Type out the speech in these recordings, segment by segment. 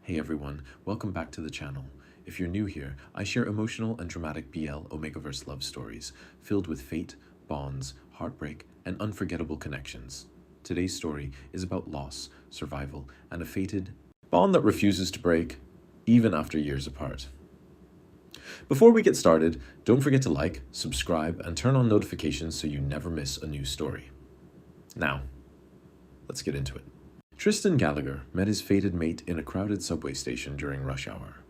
Hey everyone, welcome back to the channel. If you're new here, I share emotional and dramatic BL Omegaverse love stories filled with fate, bonds, heartbreak, and unforgettable connections. Today's story is about loss, survival, and a fated bond that refuses to break, even after years apart. Before we get started, don't forget to like, subscribe, and turn on notifications so you never miss a new story. Now, let's get into it. Tristan Gallagher met his fated mate in a crowded subway station during rush hour.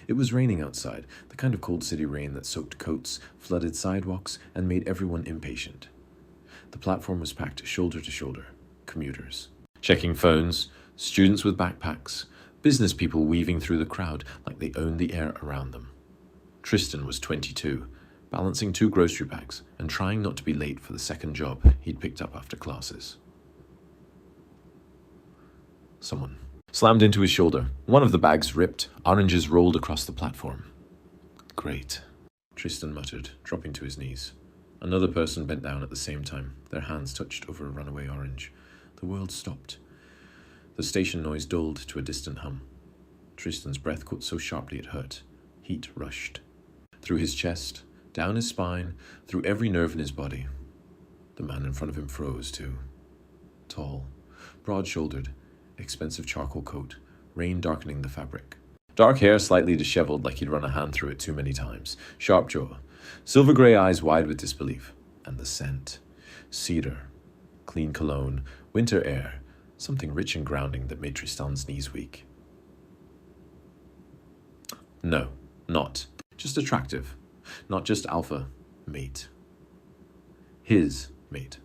It was raining outside, the kind of cold city rain that soaked coats, flooded sidewalks, and made everyone impatient. The platform was packed shoulder to shoulder, commuters checking phones, students with backpacks, business people weaving through the crowd like they owned the air around them. Tristan was 22, balancing 2 grocery bags and trying not to be late for the second job he'd picked up after classes. Someone slammed into his shoulder. One of the bags ripped. Oranges rolled across the platform. Great, Tristan muttered, dropping to his knees. Another person bent down at the same time. Their hands touched over a runaway orange. The world stopped. The station noise dulled to a distant hum. Tristan's breath caught so sharply it hurt. Heat rushed through his chest, down his spine, through every nerve in his body. The man in front of him froze too. Tall, broad-shouldered, expensive charcoal coat, rain darkening the fabric. Dark hair slightly disheveled like he'd run a hand through it too many times. Sharp jaw, silver grey eyes wide with disbelief. And the scent. Cedar, clean cologne, winter air, something rich and grounding that made Tristan's knees weak. No, not. Just attractive. Not just alpha. Mate. His mate.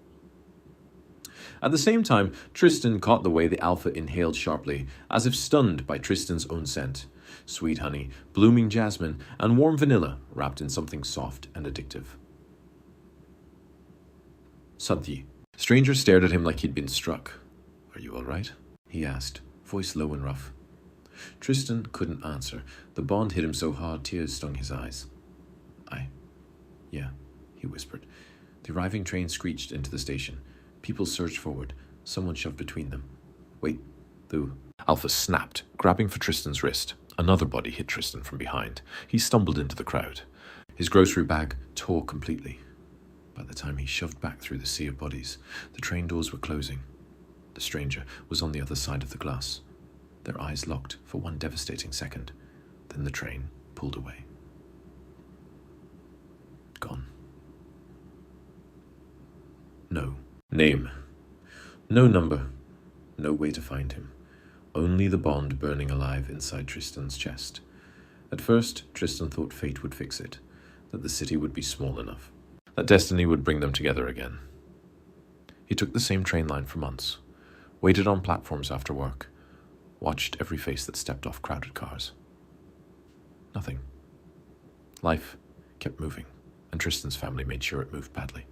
At the same time, Tristan caught the way the alpha inhaled sharply, as if stunned by Tristan's own scent. Sweet honey, blooming jasmine, and warm vanilla wrapped in something soft and addictive. Sadhi. Stranger stared at him like he'd been struck. "Are you all right?" he asked, voice low and rough. Tristan couldn't answer. The bond hit him so hard tears stung his eyes. Yeah, he whispered. The arriving train screeched into the station. People surged forward. Someone shoved between them. "Wait, Lou." Alpha snapped, grabbing for Tristan's wrist. Another body hit Tristan from behind. He stumbled into the crowd. His grocery bag tore completely. By the time he shoved back through the sea of bodies, the train doors were closing. The stranger was on the other side of the glass. Their eyes locked for one devastating second. Then the train pulled away. Gone. No name. No number. No way to find him. Only the bond burning alive inside Tristan's chest. At first, Tristan thought fate would fix it, that the city would be small enough, that destiny would bring them together again. He took the same train line for months, waited on platforms after work, watched every face that stepped off crowded cars. Nothing. Life kept moving, and Tristan's family made sure it moved badly.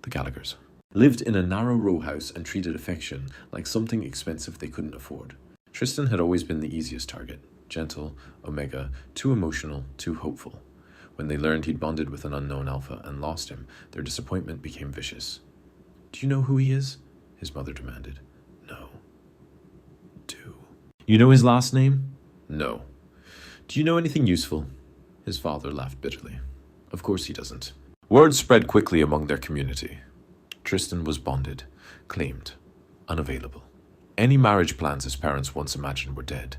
The Gallaghers lived in a narrow row house and treated affection like something expensive they couldn't afford. Tristan had always been the easiest target. Gentle, Omega, too emotional, too hopeful. When they learned he'd bonded with an unknown alpha and lost him, their disappointment became vicious. "Do you know who he is?" his mother demanded. "No." "Do you know his last name?" "No." "Do you know anything useful?" His father laughed bitterly. "Of course he doesn't." Word spread quickly among their community. Tristan was bonded, claimed, unavailable. Any marriage plans his parents once imagined were dead,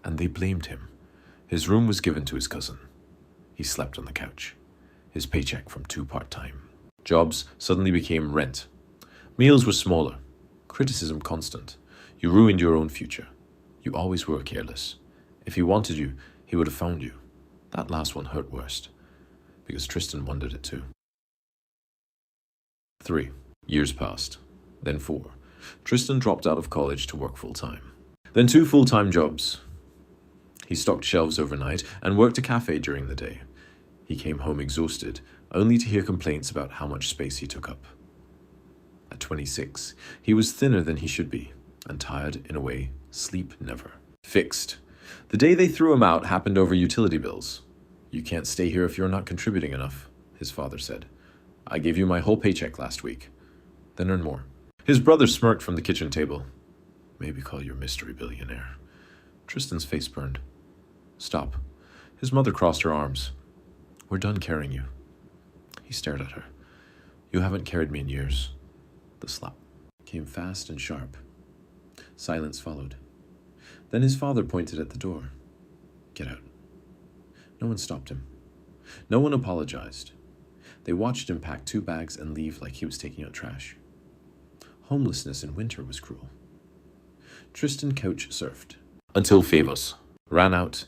and they blamed him. His room was given to his cousin. He slept on the couch. His paycheck from 2 part-time jobs suddenly became rent. Meals were smaller. Criticism constant. You ruined your own future. You always were careless. If he wanted you, he would have found you. That last one hurt worst, because Tristan wanted it too. 3 years passed, then 4. Tristan dropped out of college to work full-time. Then 2 full-time jobs. He stocked shelves overnight and worked a cafe during the day. He came home exhausted, only to hear complaints about how much space he took up. At 26, he was thinner than he should be, and tired in a way sleep never fixed. The day they threw him out happened over utility bills. "You can't stay here if you're not contributing enough," his father said. "I gave you my whole paycheck last week. Then earn more." His brother smirked from the kitchen table. "Maybe call your mystery billionaire." Tristan's face burned. Stop. His mother crossed her arms. We're done carrying you. He stared at her. You haven't carried me in years. The slap came fast and sharp. Silence followed. Then his father pointed at the door. Get out. No one stopped him. No one apologized. They watched him pack 2 bags and leave like he was taking out trash. Homelessness in winter was cruel. Tristan couch surfed. Until favors. Ran out.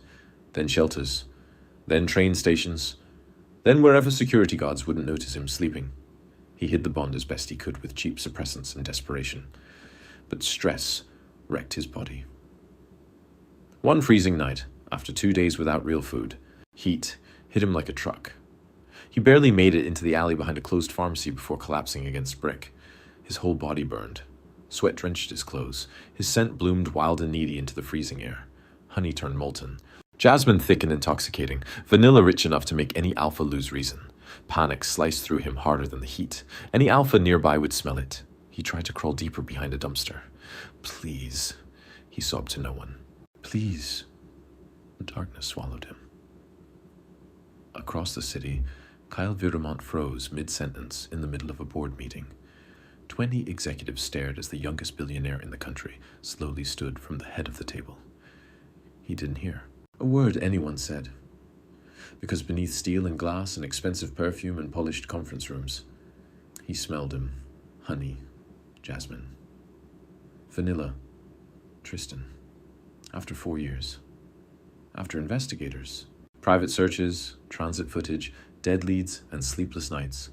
Then shelters. Then train stations. Then wherever security guards wouldn't notice him sleeping. He hid the bond as best he could with cheap suppressants and desperation. But stress wrecked his body. One freezing night, after 2 days without real food, heat hit him like a truck. He barely made it into the alley behind a closed pharmacy before collapsing against brick. His whole body burned. Sweat drenched his clothes. His scent bloomed wild and needy into the freezing air. Honey turned molten. Jasmine thick and intoxicating. Vanilla rich enough to make any alpha lose reason. Panic sliced through him harder than the heat. Any alpha nearby would smell it. He tried to crawl deeper behind a dumpster. Please, he sobbed to no one. Please. The darkness swallowed him. Across the city, Kyle Viramont froze mid-sentence in the middle of a board meeting. 20 executives stared as the youngest billionaire in the country slowly stood from the head of the table. He didn't hear a word anyone said, because beneath steel and glass and expensive perfume and polished conference rooms, he smelled him. Honey, jasmine, vanilla, Tristan. After 4 years. After investigators, private searches, transit footage, dead leads, and sleepless nights.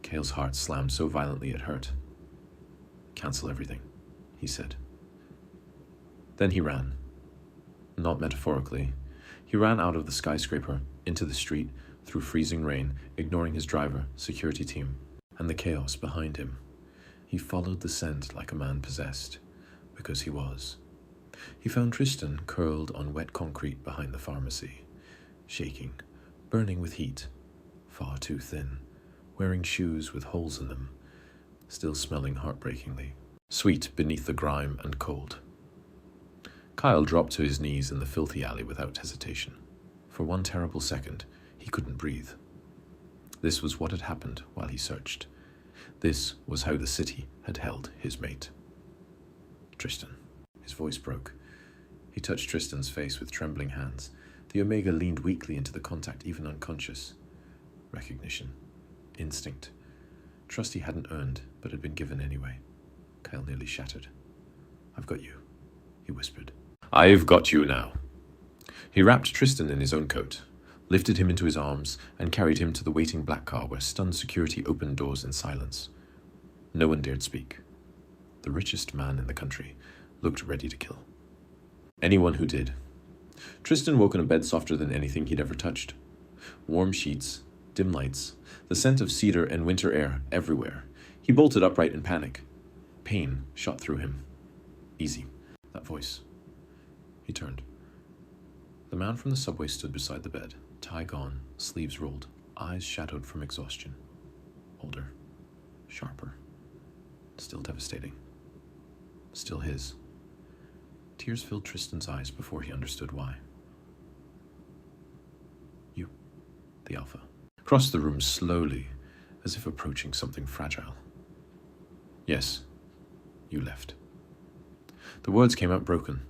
Cale's heart slammed so violently it hurt. Cancel everything, he said. Then he ran. Not metaphorically. He ran out of the skyscraper, into the street, through freezing rain, ignoring his driver, security team, and the chaos behind him. He followed the scent like a man possessed, because he was. He found Tristan curled on wet concrete behind the pharmacy, shaking, burning with heat, far too thin, wearing shoes with holes in them, still smelling heartbreakingly, sweet beneath the grime and cold. Kyle dropped to his knees in the filthy alley without hesitation. For one terrible second, he couldn't breathe. This was what had happened while he searched. This was how the city had held his mate. Tristan. His voice broke. He touched Tristan's face with trembling hands. The Omega leaned weakly into the contact, even unconscious. Recognition. Instinct. Trust he hadn't earned, but had been given anyway. Kyle nearly shattered. I've got you, he whispered. I've got you now. He wrapped Tristan in his own coat, lifted him into his arms, and carried him to the waiting black car where stunned security opened doors in silence. No one dared speak. The richest man in the country looked ready to kill anyone who did. Tristan woke in a bed softer than anything he'd ever touched. Warm sheets, dim lights, the scent of cedar and winter air everywhere. He bolted upright in panic. Pain shot through him. Easy. That voice. He turned. The man from the subway stood beside the bed, tie gone, sleeves rolled, eyes shadowed from exhaustion. Older. Sharper. Still devastating. Still his. Tears filled Tristan's eyes before he understood why. You, the Alpha, crossed the room slowly, as if approaching something fragile. Yes, you left. The words came out broken.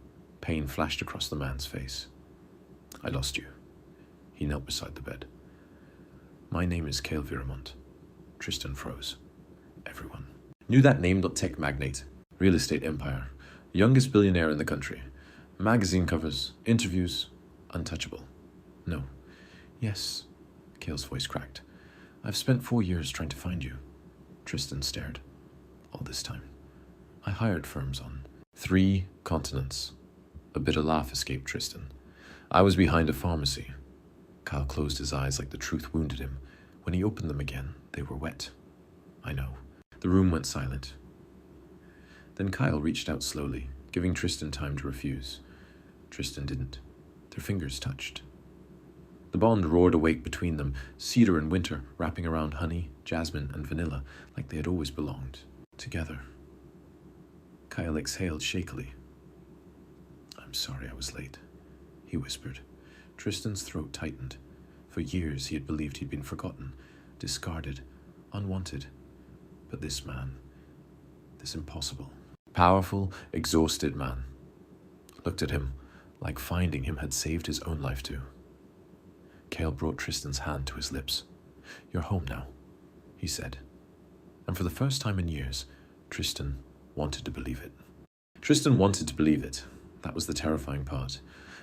Pain flashed across the man's face. I lost you. He knelt beside the bed. My name is Cale Viramont. Tristan froze. Everyone knew that name. Tech magnate, real estate empire, youngest billionaire in the country. Magazine covers, interviews, untouchable. No. Yes, Cale's voice cracked. I've spent 4 years trying to find you. Tristan stared. All this time. I hired firms on 3 continents. A bitter laugh escaped Tristan. I was behind a pharmacy. Kyle closed his eyes like the truth wounded him. When he opened them again, they were wet. I know. The room went silent. Then Kyle reached out slowly, giving Tristan time to refuse. Tristan didn't. Their fingers touched. The bond roared awake between them, cedar and winter wrapping around honey, jasmine, and vanilla like they had always belonged, together. Kyle exhaled shakily. I'm I'm sorry I was late, he whispered. Tristan's throat tightened. For years he had believed he'd been forgotten, discarded, unwanted. But this man, this impossible, powerful, exhausted man, looked at him like finding him had saved his own life too. Cale brought Tristan's hand to his lips. You're home now, he said. And for the first time in years, Tristan wanted to believe it. Tristan wanted to believe it. That was the terrifying part.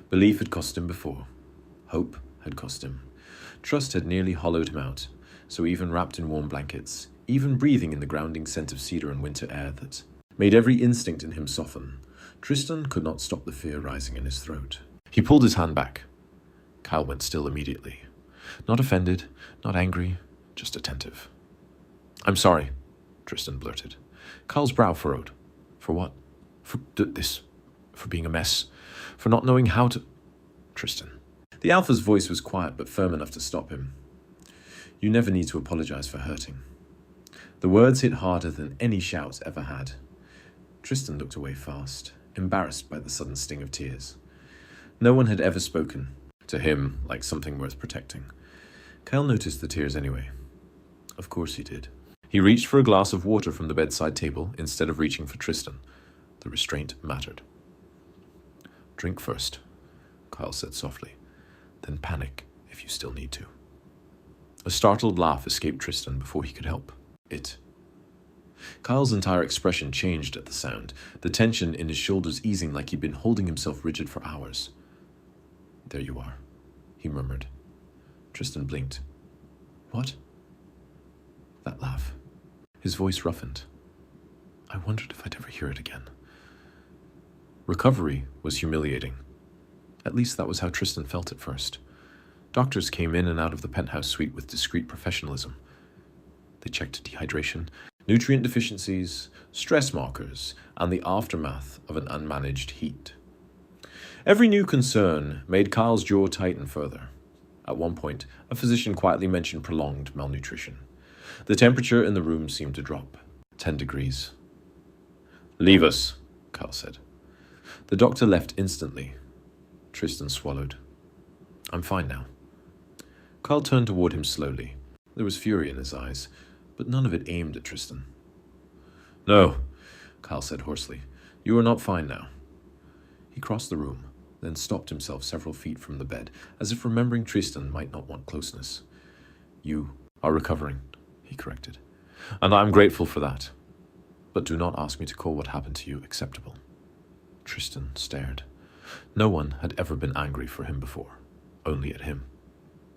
Belief had cost him before. Hope had cost him. Trust had nearly hollowed him out, so even wrapped in warm blankets, even breathing in the grounding scent of cedar and winter air that made every instinct in him soften, Tristan could not stop the fear rising in his throat. He pulled his hand back. Kyle went still immediately. Not offended, not angry, just attentive. I'm sorry, Tristan blurted. Kyle's brow furrowed. For what? For this. For being a mess. For not knowing how to... Tristan. The Alpha's voice was quiet but firm enough to stop him. You never need to apologize for hurting. The words hit harder than any shout ever had. Tristan looked away fast, embarrassed by the sudden sting of tears. No one had ever spoken to him like something worth protecting. Kyle noticed the tears anyway. Of course he did. He reached for a glass of water from the bedside table instead of reaching for Tristan. The restraint mattered. Drink first, Kyle said softly. Then panic if you still need to. A startled laugh escaped Tristan before he could help. It. Kyle's entire expression changed at the sound, the tension in his shoulders easing like he'd been holding himself rigid for hours. There you are, he murmured. Tristan blinked. What? That laugh. His voice roughened. I wondered if I'd ever hear it again. Recovery was humiliating. At least that was how Tristan felt at first. Doctors came in and out of the penthouse suite with discreet professionalism. They checked dehydration, nutrient deficiencies, stress markers, and the aftermath of an unmanaged heat. Every new concern made Kyle's jaw tighten further. At one point, a physician quietly mentioned prolonged malnutrition. The temperature in the room seemed to drop. 10 degrees. Leave us, Kyle said. The doctor left instantly. Tristan swallowed. I'm fine now. Kyle turned toward him slowly. There was fury in his eyes, but none of it aimed at Tristan. No, Kyle said hoarsely. You are not fine now. He crossed the room, then stopped himself several feet from the bed, as if remembering Tristan might not want closeness. You are recovering, he corrected, and I am grateful for that. But do not ask me to call what happened to you acceptable. Tristan stared. No one had ever been angry for him before, only at him.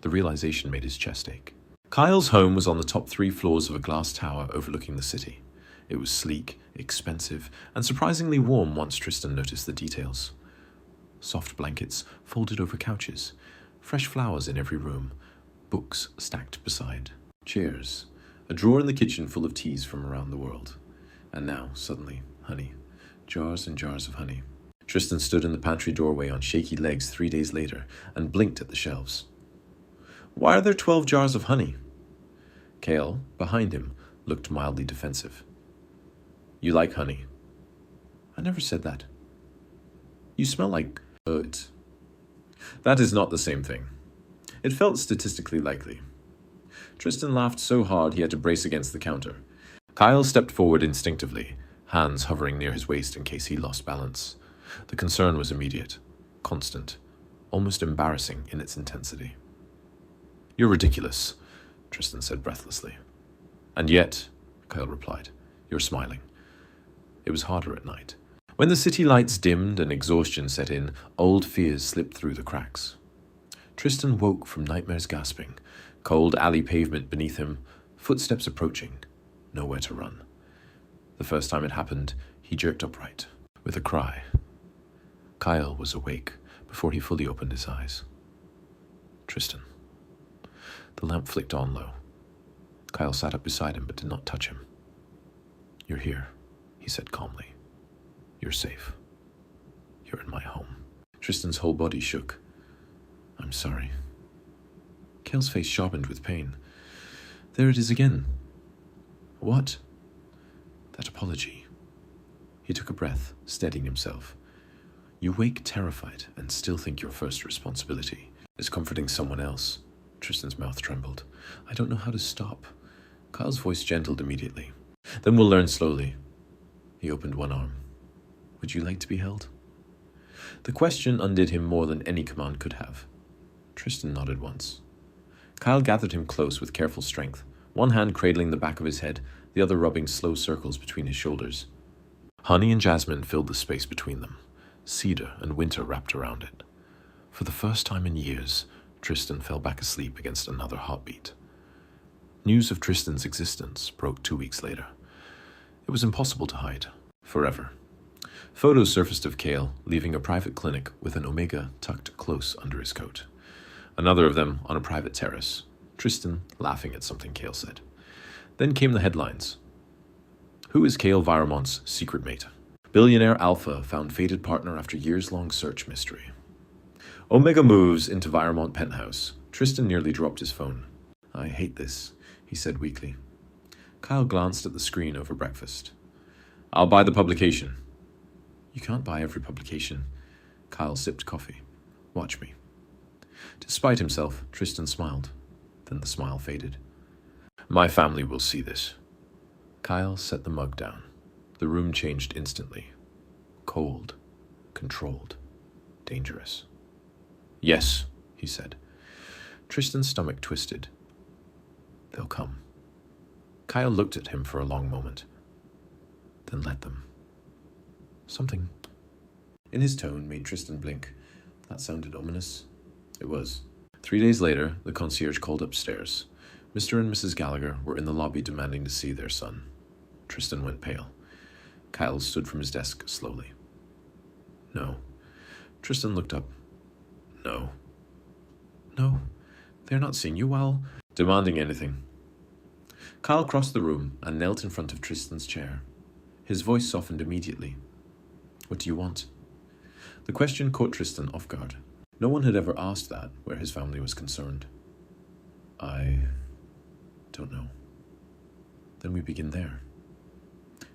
The realization made his chest ache. Kyle's home was on the top 3 floors of a glass tower overlooking the city. It was sleek, expensive, and surprisingly warm once Tristan noticed the details. Soft blankets folded over couches, fresh flowers in every room, books stacked beside, chairs, a drawer in the kitchen full of teas from around the world. And now, suddenly, honey. Jars and jars of honey. Tristan stood in the pantry doorway on shaky legs 3 days later and blinked at the shelves. Why are there 12 jars of honey? Cale, behind him, looked mildly defensive. You like honey? I never said that. You smell like it. That is not the same thing. It felt statistically likely. Tristan laughed so hard he had to brace against the counter. Kyle stepped forward instinctively, hands hovering near his waist in case he lost balance. The concern was immediate, constant, almost embarrassing in its intensity. You're ridiculous, Tristan said breathlessly. And yet, Kyle replied, you're smiling. It was harder at night. When the city lights dimmed and exhaustion set in, old fears slipped through the cracks. Tristan woke from nightmares gasping, cold alley pavement beneath him, footsteps approaching, nowhere to run. The first time it happened, he jerked upright, with a cry. Kyle was awake before he fully opened his eyes. Tristan. The lamp flicked on low. Kyle sat up beside him but did not touch him. You're here, he said calmly. You're safe. You're in my home. Tristan's whole body shook. I'm sorry. Cale's face sharpened with pain. There it is again. What? That apology. He took a breath, steadying himself. You wake terrified and still think your first responsibility is comforting someone else. Tristan's mouth trembled. I don't know how to stop. Kyle's voice gentled immediately. Then we'll learn slowly. He opened one arm. Would you like to be held? The question undid him more than any command could have. Tristan nodded once. Kyle gathered him close with careful strength, one hand cradling the back of his head, the other rubbing slow circles between his shoulders. Honey and jasmine filled the space between them. Cedar and winter wrapped around it. For the first time in years, Tristan fell back asleep against another heartbeat. News of Tristan's existence broke 2 weeks later. It was impossible to hide. Forever. Photos surfaced of Cale leaving a private clinic with an Omega tucked close under his coat. Another of them on a private terrace, Tristan laughing at something Cale said. Then came the headlines. Who is Cale Viremont's secret mate? Billionaire Alpha found fated partner after years-long search mystery. Omega moves into Viremont penthouse. Tristan nearly dropped his phone. I hate this, he said weakly. Kyle glanced at the screen over breakfast. I'll buy the publication. You can't buy every publication. Kyle sipped coffee. Watch me. Despite himself, Tristan smiled. Then the smile faded. My family will see this. Kyle set the mug down. The room changed instantly. Cold, controlled, dangerous. Yes, he said. Tristan's stomach twisted. They'll come. Kyle looked at him for a long moment. Then let them. Something in his tone made Tristan blink. That sounded ominous. It was. 3 days later, the concierge called upstairs. Mr. and Mrs. Gallagher were in the lobby demanding to see their son. Tristan went pale. Kyle stood from his desk slowly. No. Tristan looked up. No. No. They're not seeing you while demanding anything. Kyle crossed the room and knelt in front of Tristan's chair. His voice softened immediately. What do you want? The question caught Tristan off guard. No one had ever asked that where his family was concerned. I don't know. Then we begin there.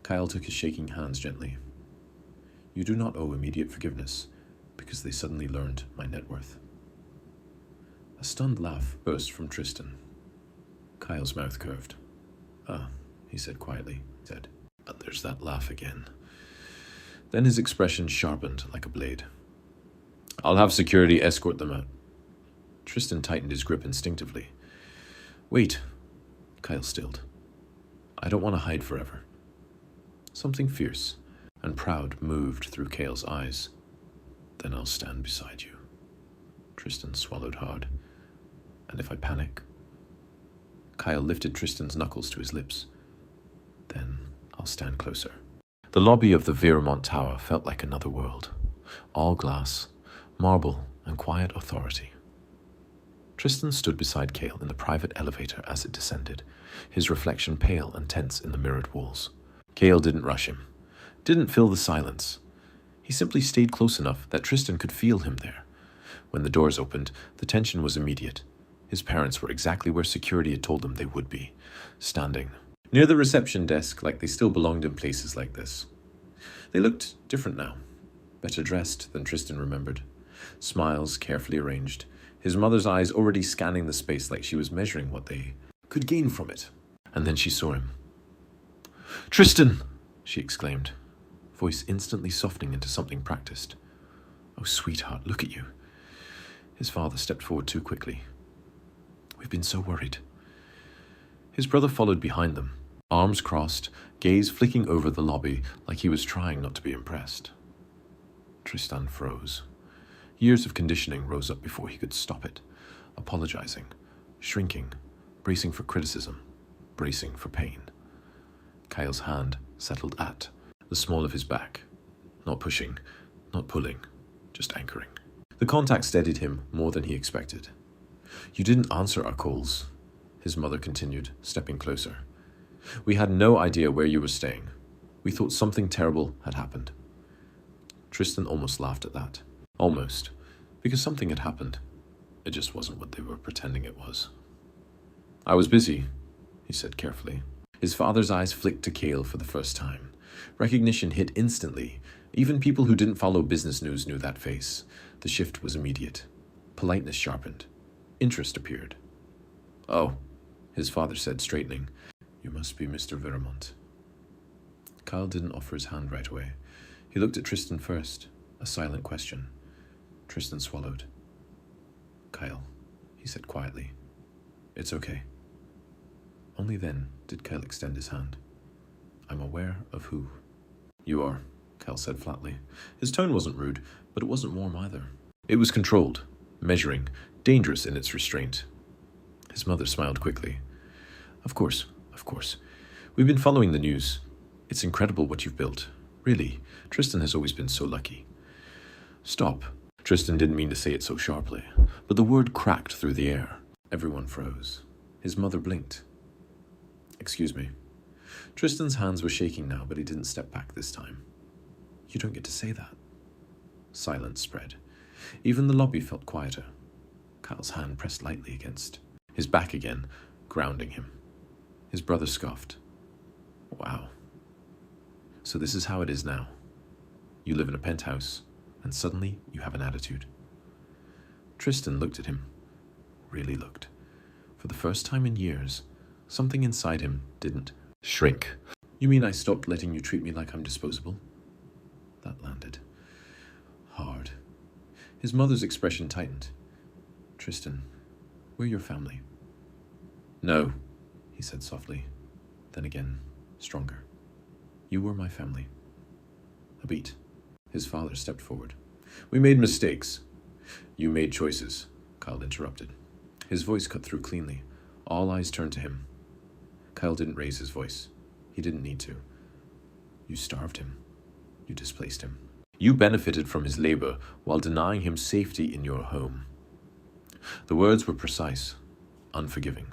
Kyle took his shaking hands gently. You do not owe immediate forgiveness because they suddenly learned my net worth. A stunned laugh burst from Tristan. Kyle's mouth curved. Ah, he said quietly. But there's that laugh again. Then his expression sharpened like a blade. I'll have security escort them out. Tristan tightened his grip instinctively. Wait. Kyle stilled. I don't want to hide forever. Something fierce and proud moved through Cale's eyes. Then I'll stand beside you. Tristan swallowed hard. And if I panic? Kyle lifted Tristan's knuckles to his lips. Then I'll stand closer. The lobby of the Viremont Tower felt like another world. All glass, marble, and quiet authority. Tristan stood beside Cale in the private elevator as it descended, his reflection pale and tense in the mirrored walls. Cale didn't rush him, didn't fill the silence. He simply stayed close enough that Tristan could feel him there. When the doors opened, the tension was immediate. His parents were exactly where security had told them they would be, standing near the reception desk like they still belonged in places like this. They looked different now, better dressed than Tristan remembered. Smiles carefully arranged, his mother's eyes already scanning the space like she was measuring what they could gain from it. And then she saw him. Tristan! She exclaimed, voice instantly softening into something practiced. Oh, sweetheart, look at you. His father stepped forward too quickly. We've been so worried. His brother followed behind them, arms crossed, gaze flicking over the lobby like he was trying not to be impressed. Tristan froze. Years of conditioning rose up before he could stop it, apologizing, shrinking, bracing for criticism, bracing for pain. Kyle's hand settled at the small of his back, not pushing, not pulling, just anchoring. The contact steadied him more than he expected. You didn't answer our calls, his mother continued, stepping closer. We had no idea where you were staying. We thought something terrible had happened. Tristan almost laughed at that. Almost. Because something had happened. It just wasn't what they were pretending it was. I was busy, he said carefully. His father's eyes flicked to Cale for the first time. Recognition hit instantly, Even people who didn't follow business news knew that face. The shift was immediate. Politeness sharpened. Interest appeared. "Oh," his father said, straightening. "You must be Mr. Vermont." Kyle didn't offer his hand right away. He looked at Tristan first, a silent question. Tristan swallowed. "Kyle," he said quietly. "It's okay." Only then did Kyle extend his hand. "I'm aware of who." "You are," Kyle said flatly. His tone wasn't rude, but it wasn't warm either. It was controlled, measuring, dangerous in its restraint. His mother smiled quickly. Of course. We've been following the news. It's incredible what you've built. Really, Tristan has always been so lucky." "Stop." Tristan didn't mean to say it so sharply, but the word cracked through the air. Everyone froze. His mother blinked. "Excuse me." Tristan's hands were shaking now, but he didn't step back this time. "You don't get to say that." Silence spread. Even the lobby felt quieter. Kyle's hand pressed lightly against his back again, grounding him. His brother scoffed. "Wow. So this is how it is now. You live in a penthouse, and suddenly you have an attitude." Tristan looked at him. Really looked. For the first time in years, something inside him didn't shrink. "You mean I stopped letting you treat me like I'm disposable?" That landed. Hard. His mother's expression tightened. "Tristan, we're your family." "No," he said softly. Then again, stronger. "You were my family." A beat. His father stepped forward. "We made mistakes." "You made choices," Kyle interrupted. His voice cut through cleanly. All eyes turned to him. Kyle didn't raise his voice. He didn't need to. "You starved him. You displaced him. You benefited from his labor while denying him safety in your home." The words were precise, unforgiving.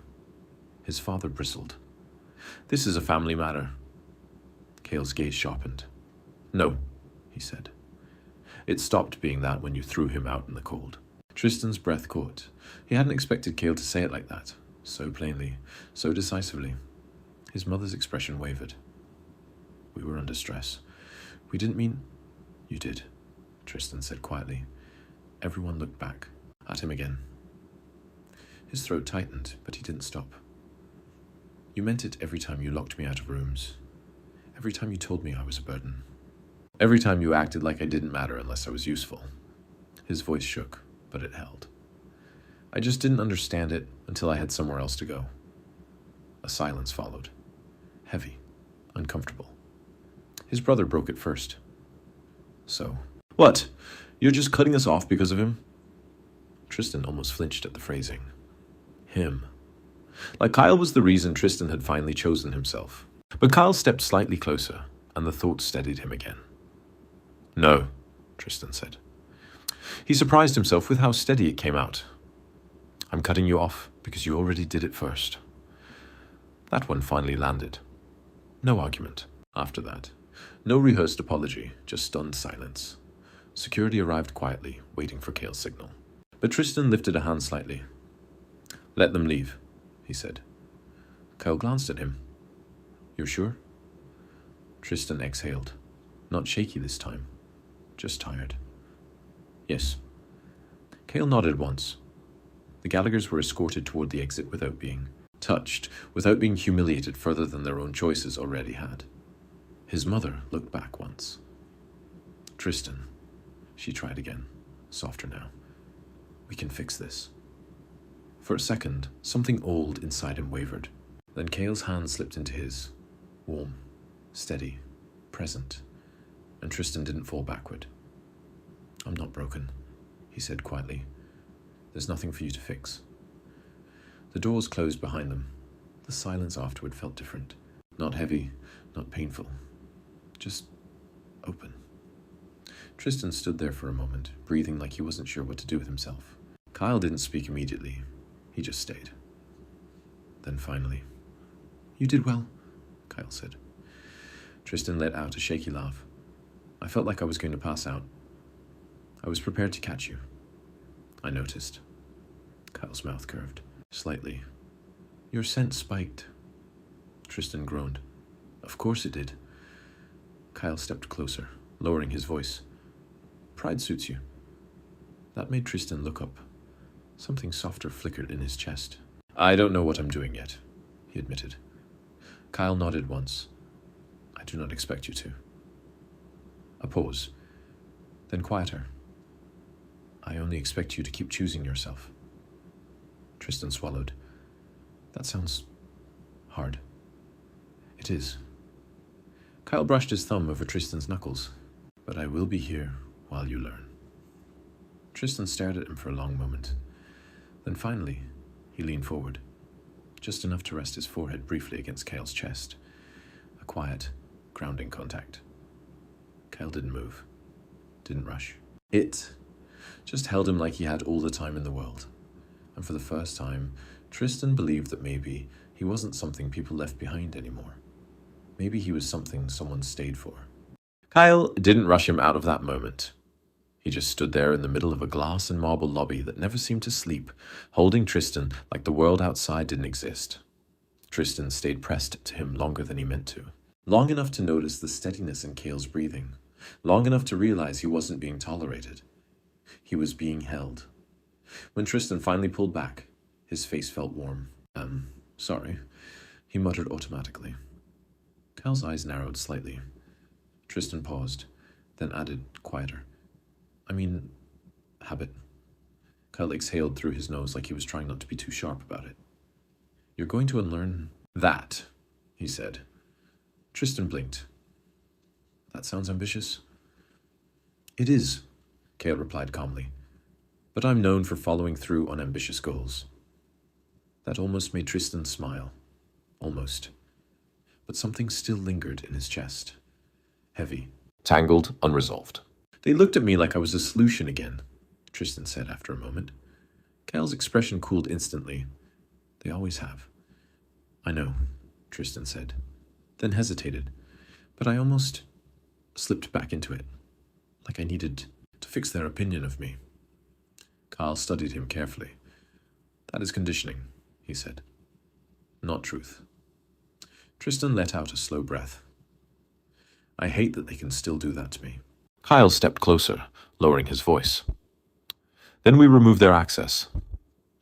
His father bristled. "This is a family matter." Cale's gaze sharpened. "No," he said. "It stopped being that when you threw him out in the cold." Tristan's breath caught. He hadn't expected Cale to say it like that, so plainly, so decisively. His mother's expression wavered. "We were under stress. We didn't mean—" "You did," Tristan said quietly. Everyone looked back at him again. His throat tightened, but he didn't stop. "You meant it every time you locked me out of rooms. Every time you told me I was a burden. Every time you acted like I didn't matter unless I was useful." His voice shook, but it held. "I just didn't understand it until I had somewhere else to go." A silence followed. Heavy, uncomfortable. His brother broke it first. "So, what? You're just cutting us off because of him?" Tristan almost flinched at the phrasing. Him. Like Kyle was the reason Tristan had finally chosen himself. But Kyle stepped slightly closer, and the thought steadied him again. "No," Tristan said. He surprised himself with how steady it came out. "I'm cutting you off because you already did it first." That one finally landed. No argument after that. No rehearsed apology, just stunned silence. Security arrived quietly, waiting for Cale's signal. But Tristan lifted a hand slightly. "Let them leave," he said. Kyle glanced at him. "You're sure?" Tristan exhaled. Not shaky this time, just tired. "Yes." Cale nodded once. The Gallaghers were escorted toward the exit without being touched, without being humiliated further than their own choices already had. His mother looked back once. "Tristan," she tried again, softer now. "We can fix this." For a second, something old inside him wavered. Then Cale's hand slipped into his, warm, steady, present, and Tristan didn't fall backward. "I'm not broken," he said quietly. "There's nothing for you to fix." The doors closed behind them. The silence afterward felt different. Not heavy, not painful. Just open. Tristan stood there for a moment, breathing like he wasn't sure what to do with himself. Kyle didn't speak immediately. He just stayed. Then finally, "You did well," Kyle said. Tristan let out a shaky laugh. "I felt like I was going to pass out. I was prepared to catch you." "I noticed." Kyle's mouth curved, slightly. "Your scent spiked." Tristan groaned. "Of course it did." Kyle stepped closer, lowering his voice. Pride suits you. That made Tristan look up. Something softer flickered in his chest. I don't know what I'm doing yet, he admitted. Kyle nodded once. I do not expect you to. A pause. Then quieter. I only expect you to keep choosing yourself. Tristan swallowed. That sounds hard. It is. Kyle brushed his thumb over Tristan's knuckles. But I will be here while you learn. Tristan stared at him for a long moment. Then finally, he leaned forward, just enough to rest his forehead briefly against Kyle's chest. A quiet, grounding contact. Kyle didn't move, didn't rush. It just held him like he had all the time in the world. And for the first time, Tristan believed that maybe he wasn't something people left behind anymore. Maybe he was something someone stayed for. Kyle didn't rush him out of that moment. He just stood there in the middle of a glass and marble lobby that never seemed to sleep, holding Tristan like the world outside didn't exist. Tristan stayed pressed to him longer than he meant to. Long enough to notice the steadiness in Kale's breathing. Long enough to realize he wasn't being tolerated. He was being held. When Tristan finally pulled back, his face felt warm. Sorry, he muttered automatically. Kyle's eyes narrowed slightly. Tristan paused, then added, quieter. I mean, habit. Kyle exhaled through his nose like he was trying not to be too sharp about it. You're going to unlearn that, he said. Tristan blinked. That sounds ambitious. It is, Kale replied calmly. But I'm known for following through on ambitious goals. That almost made Tristan smile. Almost. But something still lingered in his chest. Heavy. Tangled, unresolved. They looked at me like I was a solution again, Tristan said after a moment. Kyle's expression cooled instantly. They always have. I know, Tristan said, then hesitated. But I almost slipped back into it, like I needed to fix their opinion of me. Kyle studied him carefully. That is conditioning, he said. Not truth. Tristan let out a slow breath. I hate that they can still do that to me. Kyle stepped closer, lowering his voice. Then we remove their access.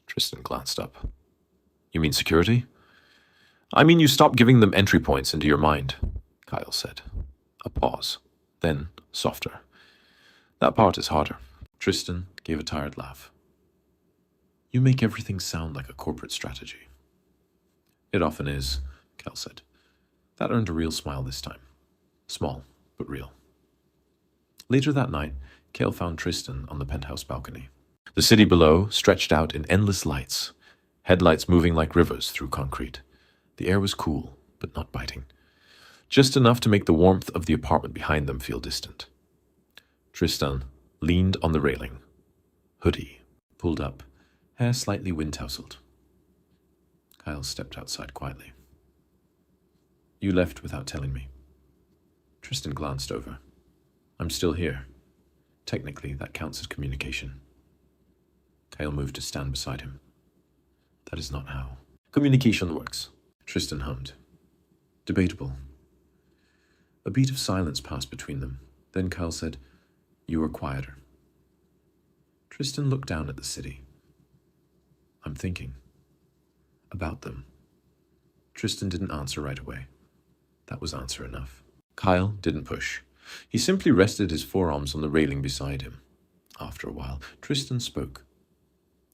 Tristan glanced up. You mean security? I mean you stop giving them entry points into your mind, Kyle said. A pause, then softer. That part is harder. Tristan gave a tired laugh. You make everything sound like a corporate strategy. It often is, Kyle said. That earned a real smile this time. Small, but real. Later that night, Kale found Tristan on the penthouse balcony. The city below stretched out in endless lights, headlights moving like rivers through concrete. The air was cool, but not biting. Just enough to make the warmth of the apartment behind them feel distant. Tristan leaned on the railing. Hoodie pulled up, hair slightly wind-tousled. Kyle stepped outside quietly. You left without telling me. Tristan glanced over. I'm still here. Technically, that counts as communication. Kyle moved to stand beside him. That is not how communication works, Tristan hummed. Debatable. A beat of silence passed between them. Then Kyle said, You were quieter. Tristan looked down at the city. I'm thinking. About them. Tristan didn't answer right away. That was answer enough. Kyle didn't push. He simply rested his forearms on the railing beside him. After a while, Tristan spoke.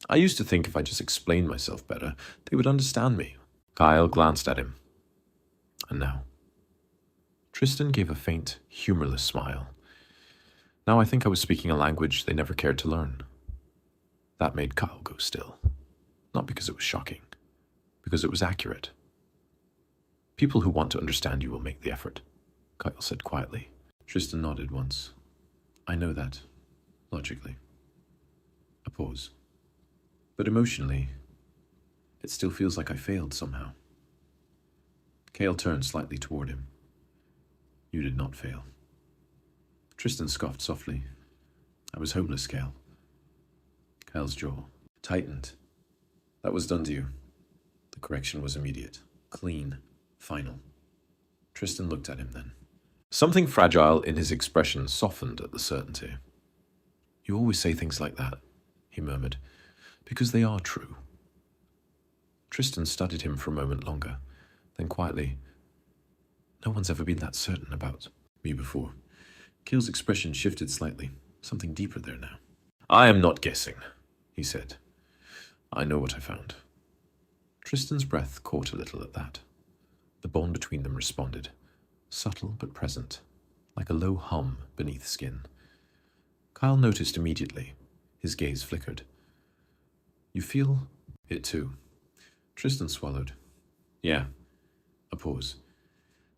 I used to think if I just explained myself better, they would understand me. Kyle glanced at him. And now? Tristan gave a faint, humorless smile. Now I think I was speaking a language they never cared to learn. That made Kyle go still. Not because it was shocking, because it was accurate. People who want to understand you will make the effort, Kyle said quietly. Tristan nodded once. I know that, logically. A pause. But emotionally, it still feels like I failed somehow. Kale turned slightly toward him. You did not fail. Tristan scoffed softly. I was homeless, Kale. Kyle's jaw tightened. That was done to you. The correction was immediate, clean, final. Tristan looked at him then. Something fragile in his expression softened at the certainty. "You always say things like that," he murmured, "because they are true." Tristan studied him for a moment longer, then quietly, "No one's ever been that certain about me before." Kale's expression shifted slightly, something deeper there now. "I am not guessing," he said. "I know what I found." Tristan's breath caught a little at that. The bond between them responded, subtle but present, like a low hum beneath skin. Kyle noticed immediately. His gaze flickered. "You feel it too?" Tristan swallowed. "Yeah." A pause.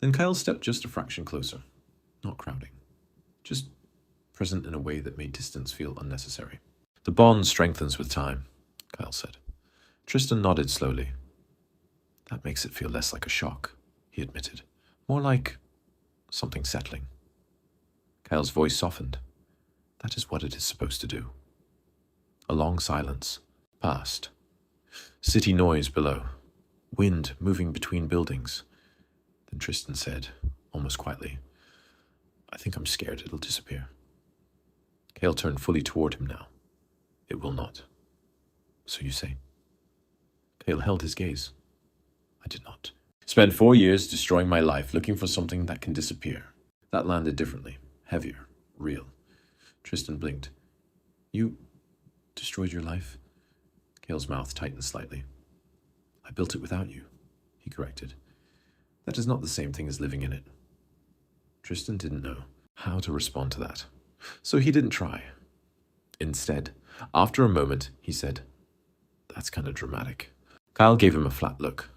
Then Kyle stepped just a fraction closer, not crowding, just present in a way that made distance feel unnecessary. "The bond strengthens with time," Kyle said. Tristan nodded slowly. "That makes it feel less like a shock," he admitted. "More like something settling." Kyle's voice softened. "That is what it is supposed to do." A long silence passed. City noise below. Wind moving between buildings. Then Tristan said, almost quietly, "I think I'm scared it'll disappear." Kale turned fully toward him now. "It will not." "So you say?" Kale held his gaze. "I did not. Spend 4 years destroying my life looking for something that can disappear." That landed differently, heavier, real. Tristan blinked. "You destroyed your life?" Kale's mouth tightened slightly. "I built it without you," he corrected. "That is not the same thing as living in it." Tristan didn't know how to respond to that, so he didn't try. Instead, after a moment, he said, "That's kind of dramatic." Kyle gave him a flat look.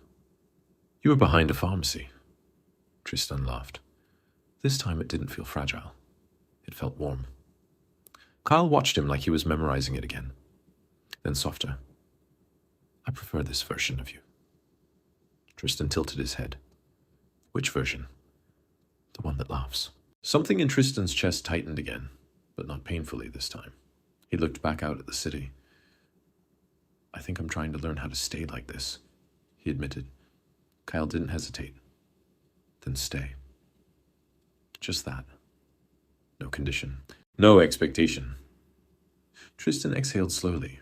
"You were behind a pharmacy." Tristan laughed. This time it didn't feel fragile. It felt warm. Kyle watched him like he was memorizing it again. Then softer. "I prefer this version of you." Tristan tilted his head. "Which version?" "The one that laughs." Something in Tristan's chest tightened again, but not painfully this time. He looked back out at the city. "I think I'm trying to learn how to stay like this," he admitted. Kyle didn't hesitate. "Then stay." Just that. No condition. No expectation. Tristan exhaled slowly,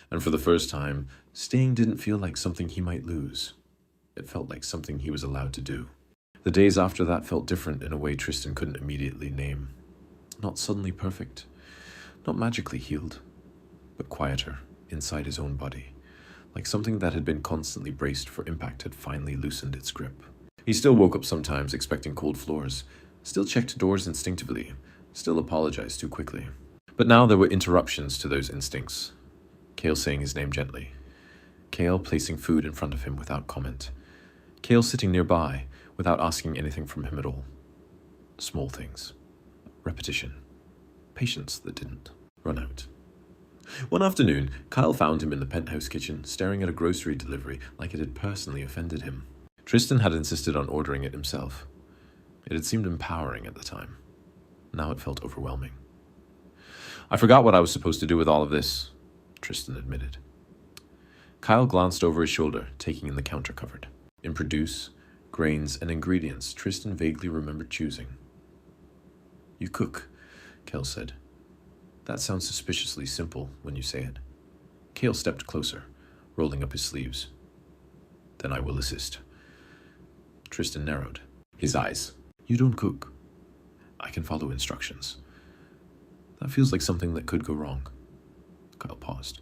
and for the first time, staying didn't feel like something he might lose. It felt like something he was allowed to do. The days after that felt different in a way Tristan couldn't immediately name. Not suddenly perfect, not magically healed, but quieter inside his own body, like something that had been constantly braced for impact had finally loosened its grip. He still woke up sometimes expecting cold floors, still checked doors instinctively, still apologized too quickly. But now there were interruptions to those instincts. Kale saying his name gently. Kale placing food in front of him without comment. Kale sitting nearby without asking anything from him at all. Small things. Repetition. Patience that didn't run out. One afternoon, Kyle found him in the penthouse kitchen, staring at a grocery delivery like it had personally offended him. Tristan had insisted on ordering it himself. It had seemed empowering at the time. Now it felt overwhelming. "I forgot what I was supposed to do with all of this," Tristan admitted. Kyle glanced over his shoulder, taking in the counter covered. In produce, grains, and ingredients Tristan vaguely remembered choosing. "You cook," Kale said. "That sounds suspiciously simple when you say it." Kale stepped closer, rolling up his sleeves. "Then I will assist." Tristan narrowed his eyes. "You don't cook." "I can follow instructions." "That feels like something that could go wrong." Kyle paused.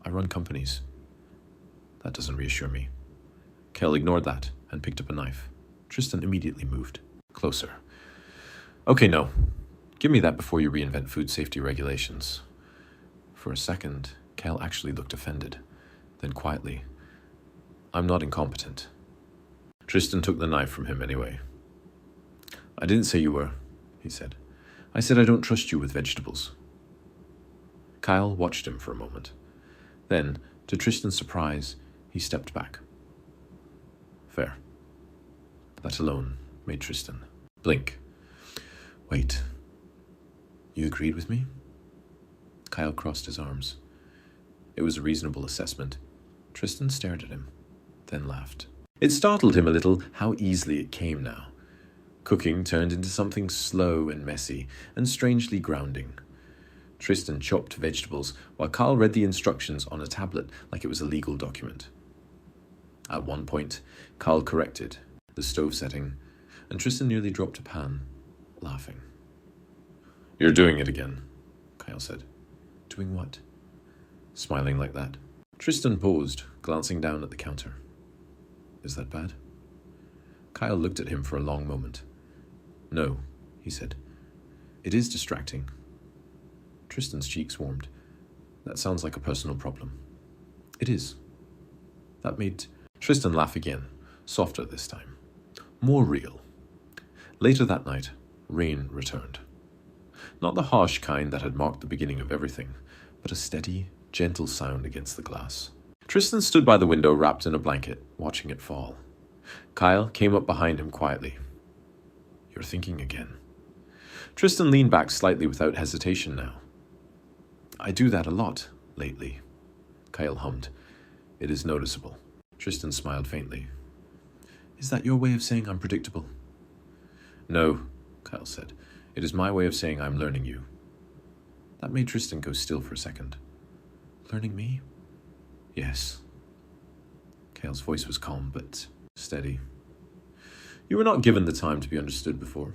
"I run companies." "That doesn't reassure me." Kale ignored that and picked up a knife. Tristan immediately moved closer. "Okay, no. Give me that before you reinvent food safety regulations." For a second, Kale actually looked offended. Then quietly, "I'm not incompetent." Tristan took the knife from him anyway. "I didn't say you were," he said. "I said I don't trust you with vegetables." Kyle watched him for a moment. Then, to Tristan's surprise, he stepped back. Fair. That alone made Tristan blink. "Wait. You agreed with me?" Kyle crossed his arms. It was a reasonable assessment. Tristan stared at him, then laughed. It startled him a little how easily it came now. Cooking turned into something slow and messy and strangely grounding. Tristan chopped vegetables while Carl read the instructions on a tablet like it was a legal document. At one point, Carl corrected the stove setting, and Tristan nearly dropped a pan, laughing. "You're doing it again," Kyle said. "Doing what?" Smiling like that. Tristan paused, glancing down at the counter. "Is that bad?" Kyle looked at him for a long moment. "No," he said. "It is distracting." Tristan's cheeks warmed. "That sounds like a personal problem." "It is." That made Tristan laugh again, softer this time. More real. Later that night, rain returned. Not the harsh kind that had marked the beginning of everything, but a steady, gentle sound against the glass. Tristan stood by the window wrapped in a blanket, watching it fall. Kyle came up behind him quietly. "You're thinking again." Tristan leaned back slightly without hesitation now. "I do that a lot, lately," Kyle hummed. "It is noticeable." Tristan smiled faintly. "Is that your way of saying I'm predictable?" "No," Kyle said. "It is my way of saying I'm learning you." That made Tristan go still for a second. "Learning me?" "Yes." Kyle's voice was calm, but steady. "You were not given the time to be understood before."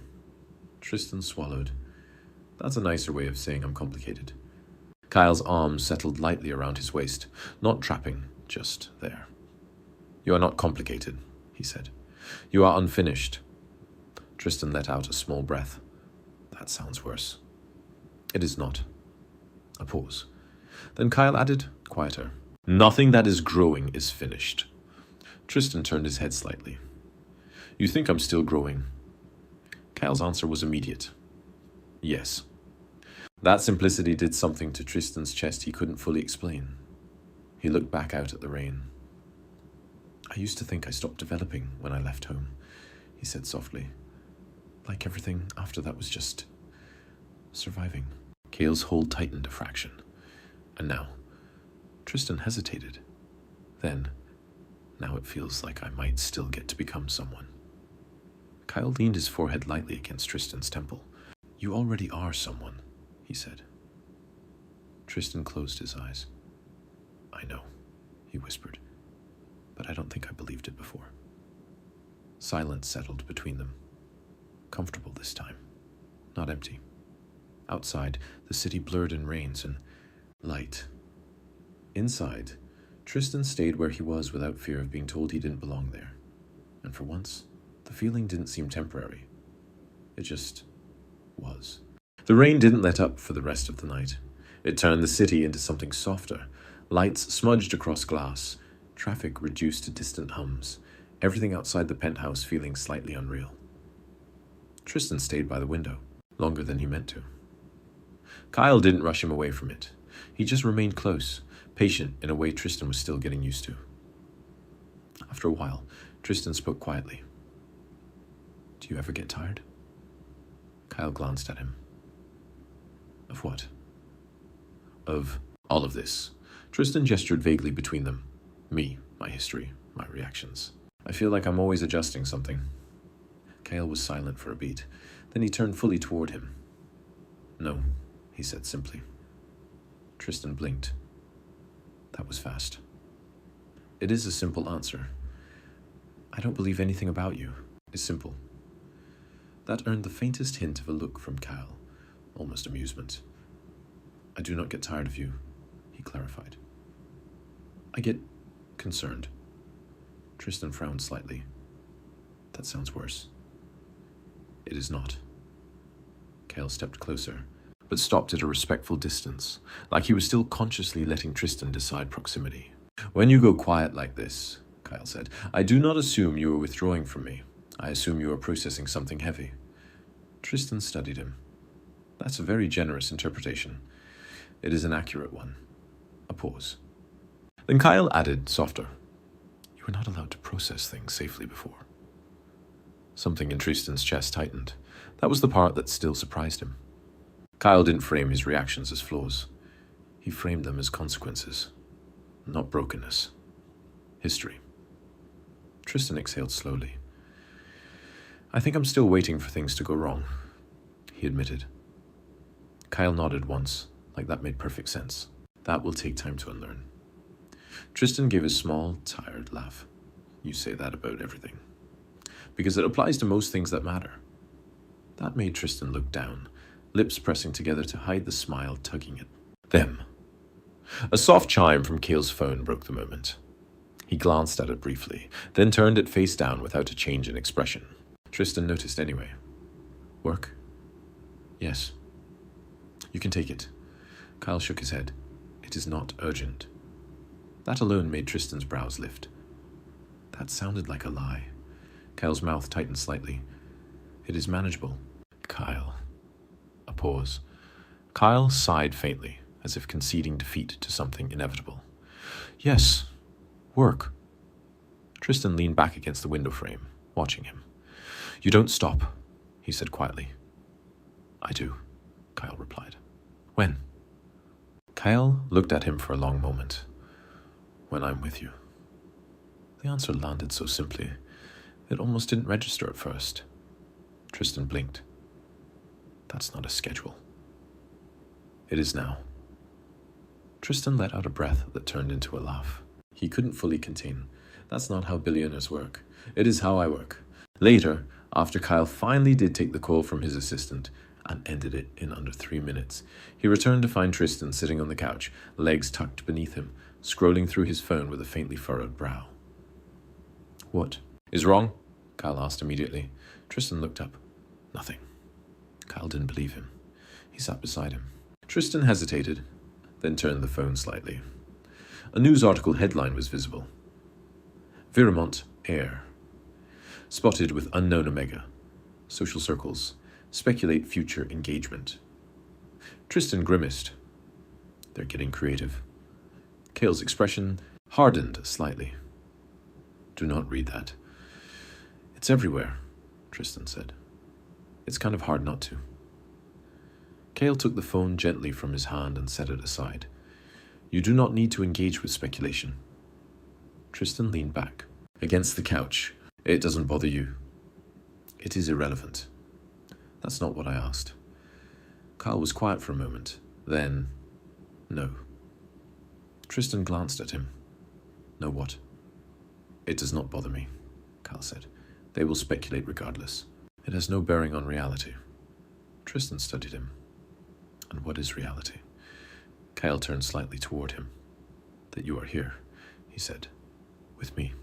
Tristan swallowed. "That's a nicer way of saying I'm complicated." Kyle's arms settled lightly around his waist, not trapping, just there. "You are not complicated," he said. "You are unfinished." Tristan let out a small breath. "That sounds worse." "It is not." A pause. Then Kyle added, quieter, "Nothing that is growing is finished." Tristan turned his head slightly. "You think I'm still growing?" Kyle's answer was immediate. "Yes." That simplicity did something to Tristan's chest he couldn't fully explain. He looked back out at the rain. "I used to think I stopped developing when I left home," he said softly. "Like everything after that was just surviving." Kale's hold tightened a fraction. And now, Tristan hesitated. Then, now it feels like I might still get to become someone. Kyle leaned his forehead lightly against Tristan's temple. "You already are someone," he said. Tristan closed his eyes. "I know," he whispered, "but I don't think I believed it before." Silence settled between them. Comfortable this time, not empty. Outside, the city blurred in rains and light. Inside, Tristan stayed where he was without fear of being told he didn't belong there. And for once, the feeling didn't seem temporary. It just was. The rain didn't let up for the rest of the night. It turned the city into something softer. Lights smudged across glass. Traffic reduced to distant hums. Everything outside the penthouse feeling slightly unreal. Tristan stayed by the window, longer than he meant to. Kyle didn't rush him away from it. He just remained close, patient in a way Tristan was still getting used to. After a while, Tristan spoke quietly. "Do you ever get tired?" Kyle glanced at him. "Of what?" "Of all of this." Tristan gestured vaguely between them. "Me, my history, my reactions. I feel like I'm always adjusting something." Kyle was silent for a beat. Then he turned fully toward him. "No," he said simply. Tristan blinked. That was fast. "It is a simple answer. I don't believe anything about you. It's simple." That earned the faintest hint of a look from Kyle, almost amusement. "I do not get tired of you," he clarified. "I get concerned." Tristan frowned slightly. "That sounds worse." "It is not." Kyle stepped closer, but stopped at a respectful distance, like he was still consciously letting Tristan decide proximity. "When you go quiet like this," Kyle said, "I do not assume you are withdrawing from me. I assume you are processing something heavy." Tristan studied him. "That's a very generous interpretation. It is an accurate one." A pause. Then Kyle added, softer, "You were not allowed to process things safely before." Something in Tristan's chest tightened. That was the part that still surprised him. Kyle didn't frame his reactions as flaws. He framed them as consequences, not brokenness. History. Tristan exhaled slowly. I think I'm still waiting for things to go wrong, he admitted. Kyle nodded once, like that made perfect sense. That will take time to unlearn. Tristan gave a small, tired laugh. You say that about everything. Because it applies to most things that matter. That made Tristan look down, lips pressing together to hide the smile tugging at them. A soft chime from Cale's phone broke the moment. He glanced at it briefly, then turned it face down without a change in expression. Tristan noticed anyway. Work? Yes. You can take it. Kyle shook his head. It is not urgent. That alone made Tristan's brows lift. That sounded like a lie. Kyle's mouth tightened slightly. It is manageable. Kyle. A pause. Kyle sighed faintly, as if conceding defeat to something inevitable. Yes. Work. Tristan leaned back against the window frame, watching him. You don't stop, he said quietly. I do, Kyle replied. When? Kyle looked at him for a long moment. When I'm with you. The answer landed so simply, it almost didn't register at first. Tristan blinked. That's not a schedule. It is now. Tristan let out a breath that turned into a laugh. He couldn't fully contain. That's not how billionaires work. It is how I work. Later, after Kyle finally did take the call from his assistant and ended it in under 3 minutes, he returned to find Tristan sitting on the couch, legs tucked beneath him, scrolling through his phone with a faintly furrowed brow. What is wrong? Kyle asked immediately. Tristan looked up. Nothing. Kyle didn't believe him. He sat beside him. Tristan hesitated, then turned the phone slightly. A news article headline was visible. Viremont heir. Spotted with unknown Omega. Social circles. Speculate future engagement. Tristan grimaced. They're getting creative. Cale's expression hardened slightly. Do not read that. It's everywhere, Tristan said. It's kind of hard not to. Cale took the phone gently from his hand and set it aside. You do not need to engage with speculation. Tristan leaned back against the couch. It doesn't bother you. It is irrelevant. That's not what I asked. Kyle was quiet for a moment. Then, no. Tristan glanced at him. No what? It does not bother me, Kyle said. They will speculate regardless. It has no bearing on reality. Tristan studied him. And what is reality? Kyle turned slightly toward him. That you are here, he said. With me.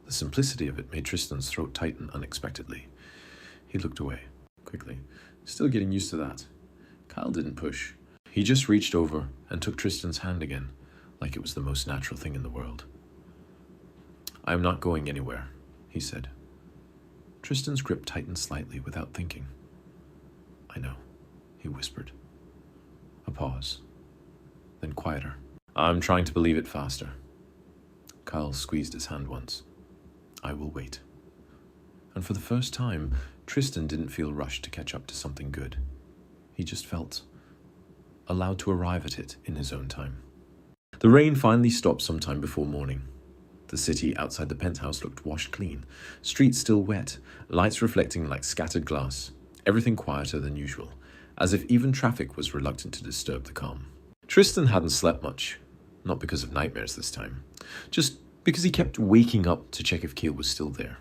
The simplicity of it made Tristan's throat tighten unexpectedly. He looked away, quickly, still getting used to that. Kyle didn't push. He just reached over and took Tristan's hand again, like it was the most natural thing in the world. I am not going anywhere, he said. Tristan's grip tightened slightly without thinking. I know, he whispered. A pause. Then quieter. I'm trying to believe it faster. Kyle squeezed his hand once. I will wait. And for the first time, Tristan didn't feel rushed to catch up to something good. He just felt allowed to arrive at it in his own time. The rain finally stopped sometime before morning. The city outside the penthouse looked washed clean, streets still wet, lights reflecting like scattered glass, everything quieter than usual, as if even traffic was reluctant to disturb the calm. Tristan hadn't slept much, not because of nightmares this time, just because he kept waking up to check if Cale was still there.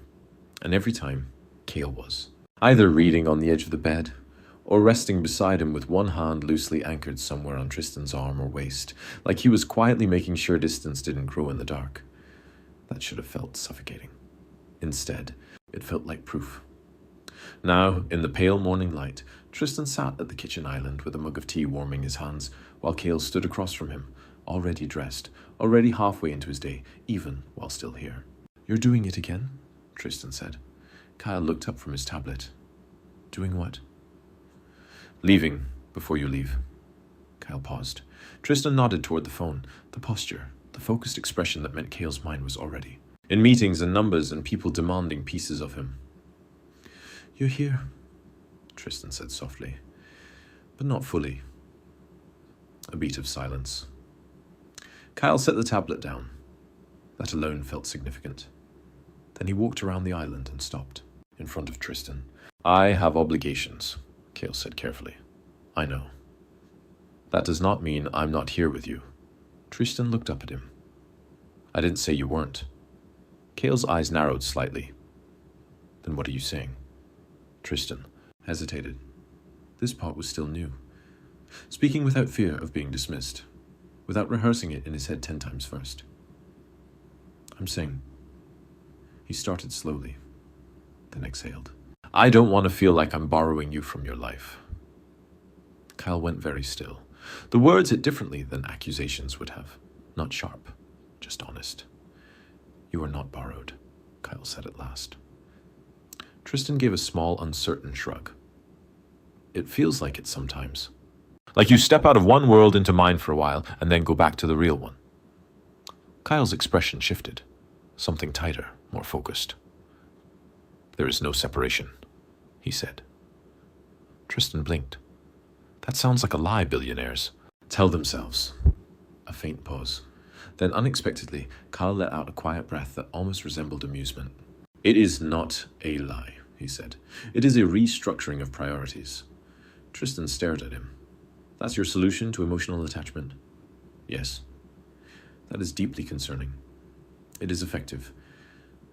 And every time, Cale was. Either reading on the edge of the bed, or resting beside him with one hand loosely anchored somewhere on Tristan's arm or waist, like he was quietly making sure distance didn't grow in the dark. That should have felt suffocating. Instead, it felt like proof. Now, in the pale morning light, Tristan sat at the kitchen island with a mug of tea warming his hands, while Cale stood across from him, already dressed, already halfway into his day, even while still here. You're doing it again? Tristan said. Kyle looked up from his tablet. Doing what? Leaving before you leave. Kyle paused. Tristan nodded toward the phone, the posture, the focused expression that meant Cale's mind was already in meetings and numbers and people demanding pieces of him. You're here, Tristan said softly, but not fully. A beat of silence. Kyle set the tablet down. That alone felt significant. Then he walked around the island and stopped. in front of Tristan. I have obligations, Cale said carefully. I know. That does not mean I'm not here with you. Tristan looked up at him. I didn't say you weren't. Cale's eyes narrowed slightly. Then what are you saying? Tristan hesitated. This part was still new. Speaking without fear of being dismissed, without rehearsing it in his head 10 times first. I'm saying. He started slowly, then exhaled. I don't want to feel like I'm borrowing you from your life. Kyle went very still. The words hit differently than accusations would have. Not sharp, just honest. You are not borrowed, Kyle said at last. Tristan gave a small, uncertain shrug. It feels like it sometimes. Like you step out of one world into mine for a while and then go back to the real one. Kyle's expression shifted. Something tighter, more focused. There is no separation, he said. Tristan blinked. That sounds like a lie billionaires tell themselves. A faint pause. Then unexpectedly, Kyle let out a quiet breath that almost resembled amusement. It is not a lie, he said. It is a restructuring of priorities. Tristan stared at him. That's your solution to emotional attachment? Yes. That is deeply concerning. It is effective.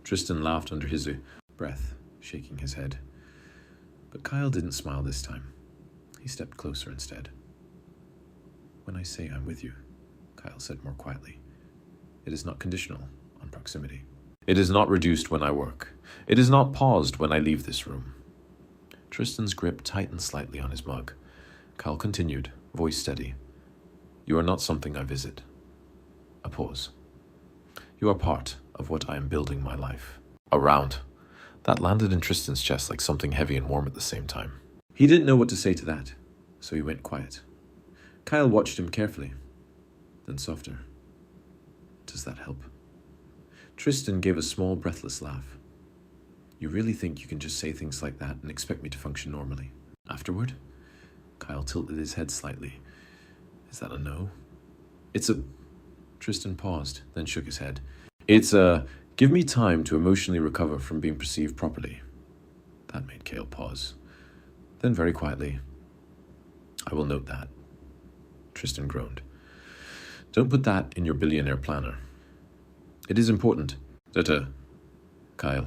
Tristan laughed under his breath, shaking his head. But Kyle didn't smile this time. He stepped closer instead. When I say I'm with you, Kyle said more quietly, it is not conditional on proximity. It is not reduced when I work. It is not paused when I leave this room. Tristan's grip tightened slightly on his mug. Kyle continued, voice steady. You are not something I visit. A pause. You are part of what I am building my life around. That landed in Tristan's chest like something heavy and warm at the same time. He didn't know what to say to that, so he went quiet. Kyle watched him carefully, then softer. Does that help? Tristan gave a small, breathless laugh. You really think you can just say things like that and expect me to function normally? Afterward? Kyle tilted his head slightly. Is that a no? It's a... Tristan paused, then shook his head. It's a... Give me time to emotionally recover from being perceived properly. That made Cale pause. Then very quietly, I will note that. Tristan groaned. Don't put that in your billionaire planner. It is important that Kyle,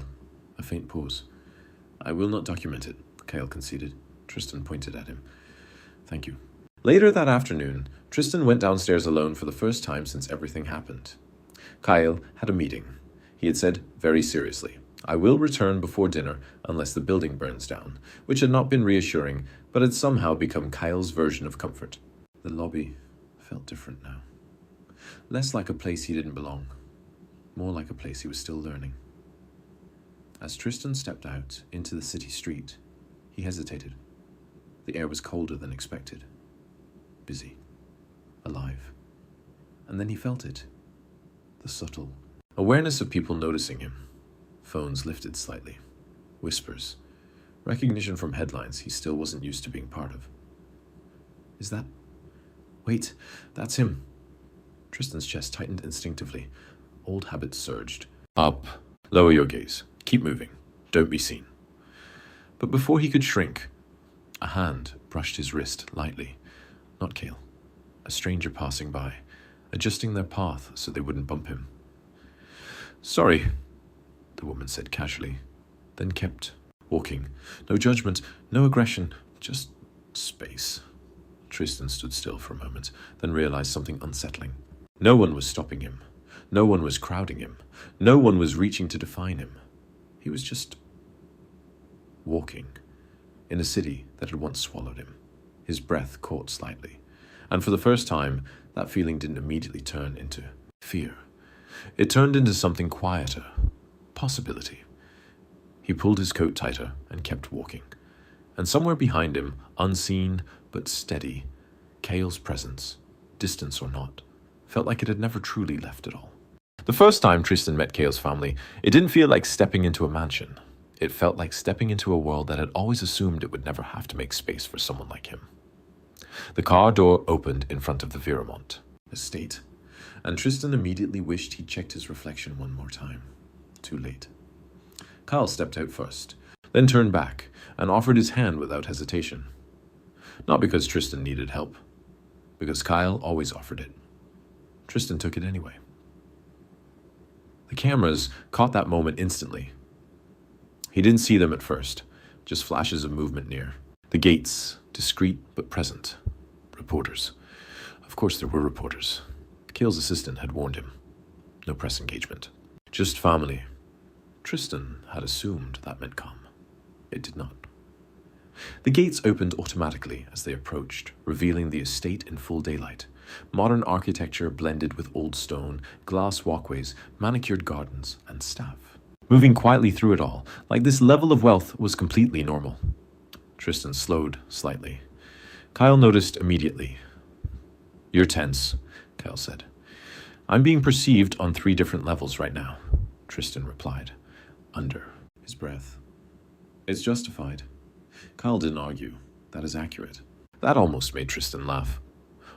a faint pause. I will not document it, Kyle conceded. Tristan pointed at him. Thank you. Later that afternoon, Tristan went downstairs alone for the first time since everything happened. Kyle had a meeting. He had said very seriously, I will return before dinner unless the building burns down, which had not been reassuring, but had somehow become Kyle's version of comfort. The lobby felt different now. Less like a place he didn't belong, more like a place he was still learning. As Tristan stepped out into the city street, he hesitated. The air was colder than expected. Busy. Alive. And then he felt it. The subtle awareness of people noticing him. Phones lifted slightly. Whispers. Recognition from headlines he still wasn't used to being part of. Is that... Wait, that's him. Tristan's chest tightened instinctively. Old habits surged. Up. Lower your gaze. Keep moving. Don't be seen. But before he could shrink, a hand brushed his wrist lightly. Not Cale. A stranger passing by, adjusting their path so they wouldn't bump him. Sorry, the woman said casually, then kept walking. No judgment, no aggression, just space. Tristan stood still for a moment, then realized something unsettling. No one was stopping him. No one was crowding him. No one was reaching to define him. He was just walking in a city that had once swallowed him. His breath caught slightly, and for the first time, that feeling didn't immediately turn into fear. It turned into something quieter, possibility. He pulled his coat tighter and kept walking, and somewhere behind him, unseen but steady, Cale's presence, distance or not, felt like it had never truly left at all. The first time Tristan met Cale's family, it didn't feel like stepping into a mansion. It felt like stepping into a world that had always assumed it would never have to make space for someone like him. The car door opened in front of the Viramont estate, and Tristan immediately wished he'd checked his reflection one more time. Too late. Kyle stepped out first, then turned back and offered his hand without hesitation. Not because Tristan needed help, because Kyle always offered it. Tristan took it anyway. The cameras caught that moment instantly. He didn't see them at first, just flashes of movement near. The gates, discreet but present. Reporters. Of course there were reporters. Cale's assistant had warned him. No press engagement. Just family. Tristan had assumed that meant calm. It did not. The gates opened automatically as they approached, revealing the estate in full daylight. Modern architecture blended with old stone, glass walkways, manicured gardens, and staff. Moving quietly through it all, like this level of wealth was completely normal. Tristan slowed slightly. Kyle noticed immediately. "You're tense," Kyle said. "I'm being perceived on 3 different levels right now," Tristan replied, under his breath. "It's justified." Kyle didn't argue. That is accurate. That almost made Tristan laugh.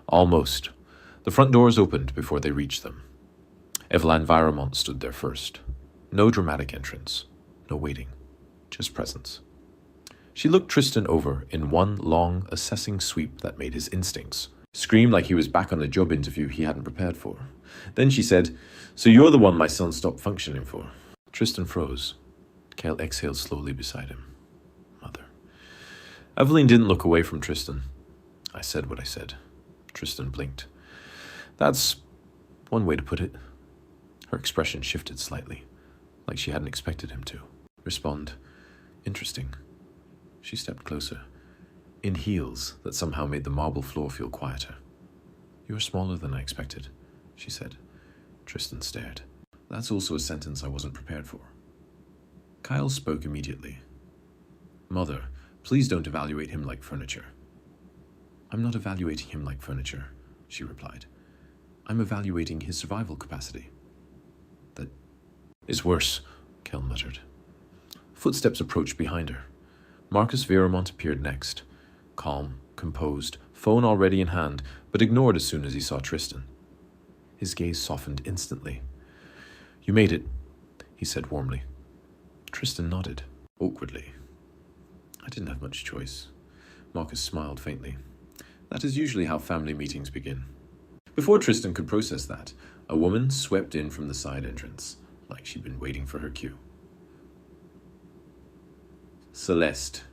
Almost. The front doors opened before they reached them. Eveline Viremont stood there first. No dramatic entrance. No waiting. Just presence. She looked Tristan over in one long, assessing sweep that made his instincts scream like he was back on a job interview he hadn't prepared for. Then she said, "So you're the one my son stopped functioning for." Tristan froze. Kale exhaled slowly beside him. Mother. Eveline didn't look away from Tristan. "I said what I said." Tristan blinked. "That's one way to put it." Her expression shifted slightly, like she hadn't expected him to respond. "Interesting." She stepped closer, in heels that somehow made the marble floor feel quieter. "You're smaller than I expected," she said. Tristan stared. That's also a sentence I wasn't prepared for. Kyle spoke immediately. "Mother, please don't evaluate him like furniture." "I'm not evaluating him like furniture," she replied. "I'm evaluating his survival capacity." "That is worse," Kel muttered. Footsteps approached behind her. Marcus Viremont appeared next. Calm, composed, phone already in hand, but ignored as soon as he saw Tristan. His gaze softened instantly. "You made it," he said warmly. Tristan nodded, awkwardly. "I didn't have much choice." Marcus smiled faintly. That is usually how family meetings begin. Before Tristan could process that, a woman swept in from the side entrance, like she'd been waiting for her cue. Celeste.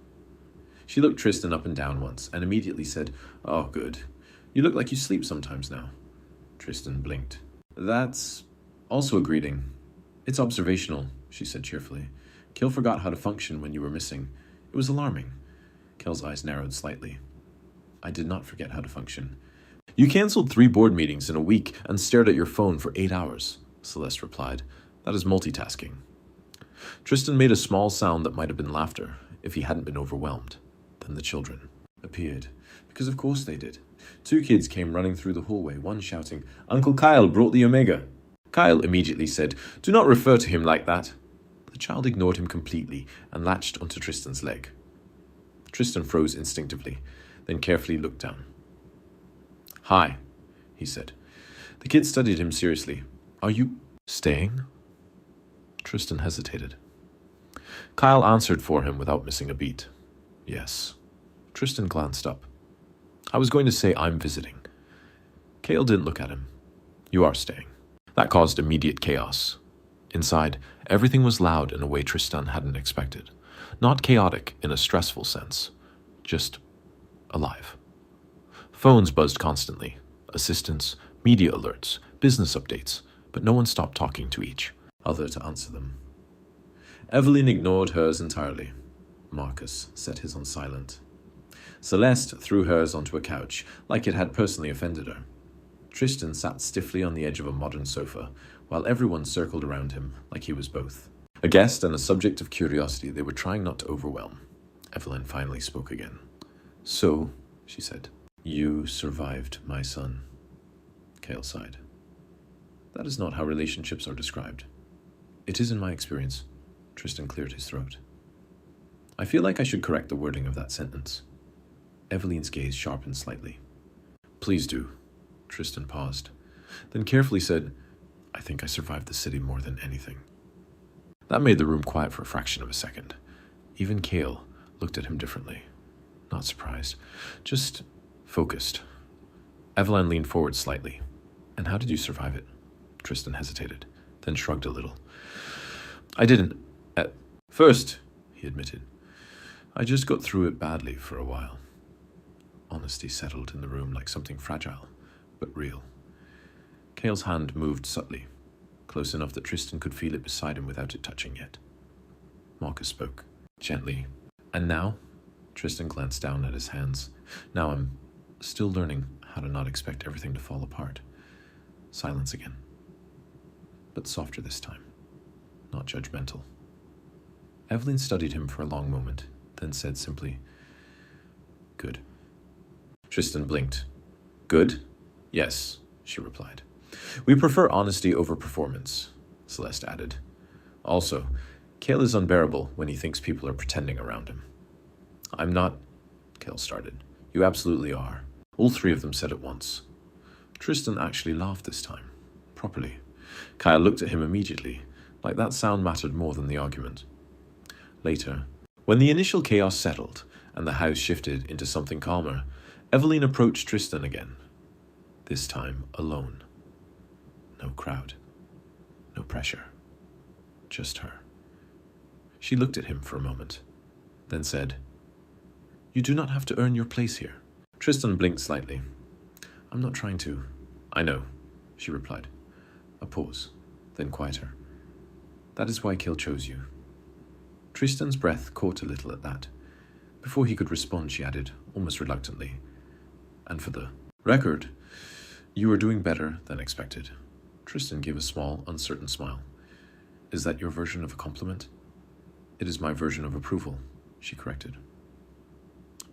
She looked Tristan up and down once, and immediately said, "Oh, good. You look like you sleep sometimes now." Tristan blinked. "That's also a greeting. It's observational," she said cheerfully. "Kel forgot how to function when you were missing. It was alarming." Kel's eyes narrowed slightly. "I did not forget how to function." "You cancelled 3 board meetings in a week and stared at your phone for 8 hours, Celeste replied. "That is multitasking." Tristan made a small sound that might have been laughter, if he hadn't been overwhelmed. Then the children appeared, because of course they did. 2 kids came running through the hallway, one shouting, "Uncle Kyle brought the Omega." Kyle immediately said, "Do not refer to him like that." The child ignored him completely and latched onto Tristan's leg. Tristan froze instinctively, then carefully looked down. "Hi," he said. The kid studied him seriously. "Are you staying?" Tristan hesitated. Kyle answered for him without missing a beat. "Yes." Tristan glanced up. "I was going to say I'm visiting." Kale didn't look at him. "You are staying." That caused immediate chaos. Inside, everything was loud in a way Tristan hadn't expected. Not chaotic in a stressful sense, just alive. Phones buzzed constantly. Assistants, media alerts, business updates, but no one stopped talking to each other to answer them. Eveline ignored hers entirely. Marcus set his on silent. Celeste threw hers onto a couch, like it had personally offended her. Tristan sat stiffly on the edge of a modern sofa, while everyone circled around him, like he was both. A guest and a subject of curiosity they were trying not to overwhelm. Eveline finally spoke again. "So," she said, "you survived my son." Kale sighed. "That is not how relationships are described." "It is in my experience." Tristan cleared his throat. "I feel like I should correct the wording of that sentence." Eveline's gaze sharpened slightly. "Please do." Tristan paused, then carefully said, "I think I survived the city more than anything." That made the room quiet for a fraction of a second. Even Kale looked at him differently. Not surprised, just focused. Evelyn leaned forward slightly. And how did you survive it? Tristan hesitated, then shrugged a little. I didn't. At first, he admitted. I just got through it badly for a while. Honesty settled in the room like something fragile, but real. Kale's hand moved subtly, close enough that Tristan could feel it beside him without it touching yet. Marcus spoke, gently. And now? Tristan glanced down at his hands. Now I'm still learning how to not expect everything to fall apart. Silence again. But softer this time, not judgmental. Evelyn studied him for a long moment, then said simply, Good. Tristan blinked. Good? Yes, she replied. We prefer honesty over performance, Celeste added. Also, Kale is unbearable when he thinks people are pretending around him. I'm not, Kale started. You absolutely are. All three of them said at once. Tristan actually laughed this time, properly. Kyle looked at him immediately, like that sound mattered more than the argument. Later, when the initial chaos settled and the house shifted into something calmer, Evelyn approached Tristan again, this time alone. No crowd, no pressure, just her. She looked at him for a moment, then said, You do not have to earn your place here. Tristan blinked slightly. I'm not trying to. I know, she replied. A pause, then quieter. That is why Kale chose you. Tristan's breath caught a little at that. Before he could respond, she added, almost reluctantly, And for the record, you are doing better than expected. Tristan gave a small, uncertain smile. Is that your version of a compliment? It is my version of approval, she corrected.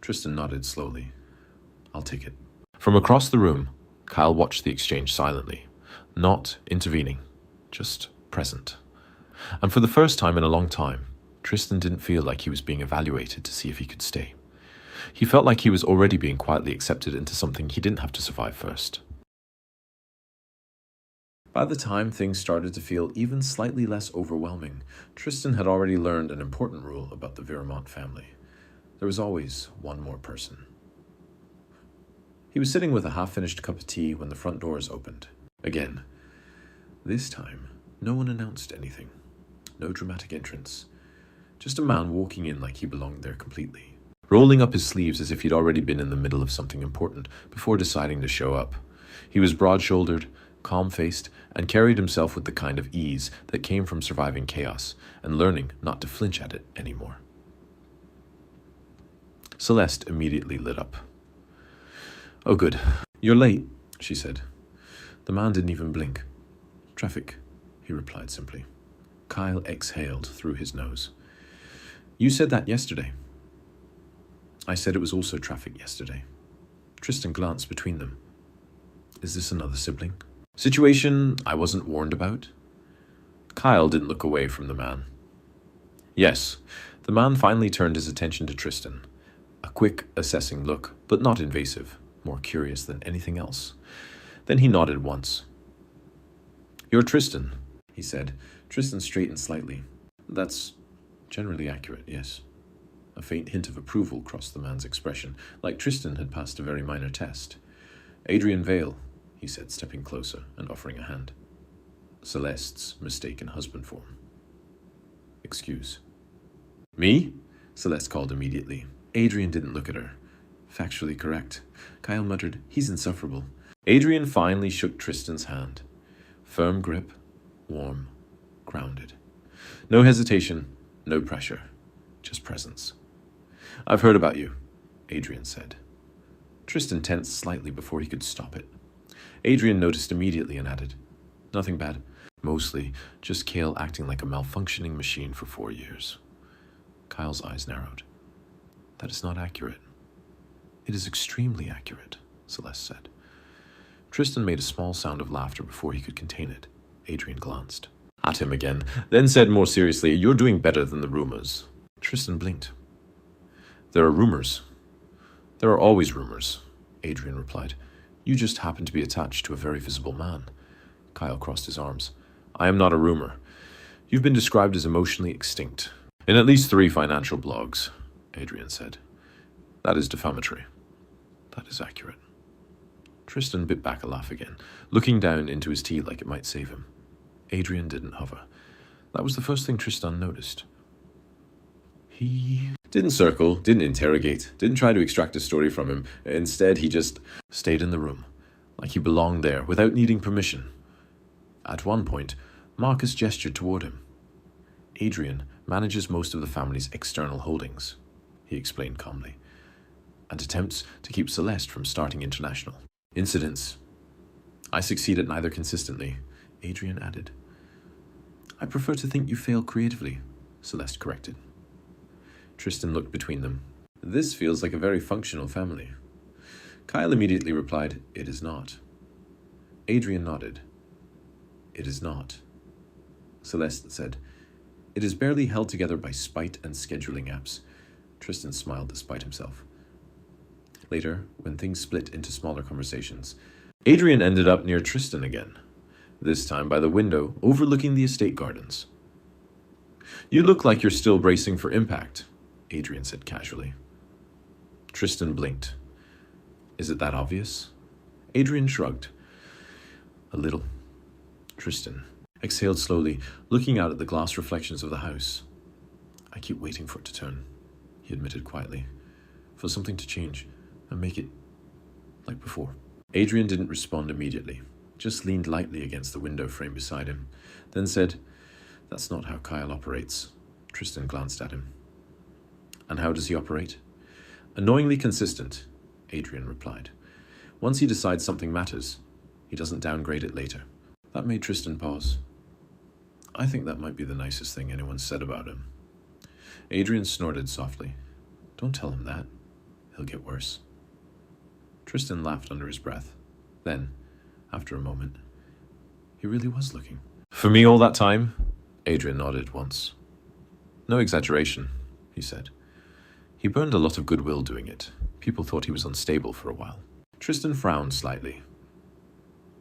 Tristan nodded slowly. I'll take it. From across the room, Kyle watched the exchange silently, not intervening, just present. And for the first time in a long time, Tristan didn't feel like he was being evaluated to see if he could stay. He felt like he was already being quietly accepted into something he didn't have to survive first. By the time things started to feel even slightly less overwhelming, Tristan had already learned an important rule about the Viramont family. There was always one more person. He was sitting with a half-finished cup of tea when the front doors opened. Again. This time, no one announced anything. No dramatic entrance. Just a man walking in like he belonged there completely, rolling up his sleeves as if he'd already been in the middle of something important before deciding to show up. He was broad-shouldered, calm-faced, and carried himself with the kind of ease that came from surviving chaos and learning not to flinch at it anymore. Celeste immediately lit up. Oh, good. You're late, she said. The man didn't even blink. Traffic, he replied simply. Kyle exhaled through his nose. You said that yesterday. I said it was also traffic yesterday. Tristan glanced between them. Is this another sibling? Situation I wasn't warned about? Kyle didn't look away from the man. Yes, the man finally turned his attention to Tristan. A quick, assessing look, but not invasive, more curious than anything else. Then he nodded once. You're Tristan, he said. Tristan straightened slightly. That's generally accurate, yes. A faint hint of approval crossed the man's expression, like Tristan had passed a very minor test. Adrian Vale, he said, stepping closer and offering a hand. Celeste's mistaken husband form. Excuse. Me? Celeste called immediately. Adrian didn't look at her. Factually correct. Kyle muttered, He's insufferable. Adrian finally shook Tristan's hand. Firm grip, warm, grounded. No hesitation, no pressure, just presence. I've heard about you, Adrian said. Tristan tensed slightly before he could stop it. Adrian noticed immediately and added, Nothing bad. Mostly just Kale acting like a malfunctioning machine for 4 years. Kyle's eyes narrowed. That is not accurate. It is extremely accurate, Celeste said. Tristan made a small sound of laughter before he could contain it. Adrian glanced at him again, then said more seriously, You're doing better than the rumors. Tristan blinked. There are rumors. There are always rumors, Adrian replied. You just happen to be attached to a very visible man. Kyle crossed his arms. I am not a rumor. You've been described as emotionally extinct. In at least 3 financial blogs, Adrian said. That is defamatory. That is accurate. Tristan bit back a laugh again, looking down into his tea like it might save him. Adrian didn't hover. That was the first thing Tristan noticed. He didn't circle, didn't interrogate, didn't try to extract a story from him. Instead, he just stayed in the room, like he belonged there, without needing permission. At one point, Marcus gestured toward him. Adrian manages most of the family's external holdings, he explained calmly, and attempts to keep Celeste from starting international incidents. I succeed at neither consistently, Adrian added. I prefer to think you fail creatively, Celeste corrected. Tristan looked between them. This feels like a very functional family. Kyle immediately replied, It is not. Adrian nodded. It is not. Celeste said, It is barely held together by spite and scheduling apps. Tristan smiled despite himself. Later, when things split into smaller conversations, Adrian ended up near Tristan again, this time by the window overlooking the estate gardens. You look like you're still bracing for impact, Adrian said casually. Tristan blinked. Is it that obvious? Adrian shrugged. A little. Tristan exhaled slowly, looking out at the glass reflections of the house. I keep waiting for it to turn, he admitted quietly, for something to change and make it like before. Adrian didn't respond immediately, just leaned lightly against the window frame beside him, then said, That's not how Kyle operates. Tristan glanced at him. And how does he operate? Annoyingly consistent, Adrian replied. Once he decides something matters, he doesn't downgrade it later. That made Tristan pause. I think that might be the nicest thing anyone said about him. Adrian snorted softly. Don't tell him that. He'll get worse. Tristan laughed under his breath. Then, after a moment, he really was looking. For me all that time? Adrian nodded once. No exaggeration, he said. He burned a lot of goodwill doing it. People thought he was unstable for a while. Tristan frowned slightly.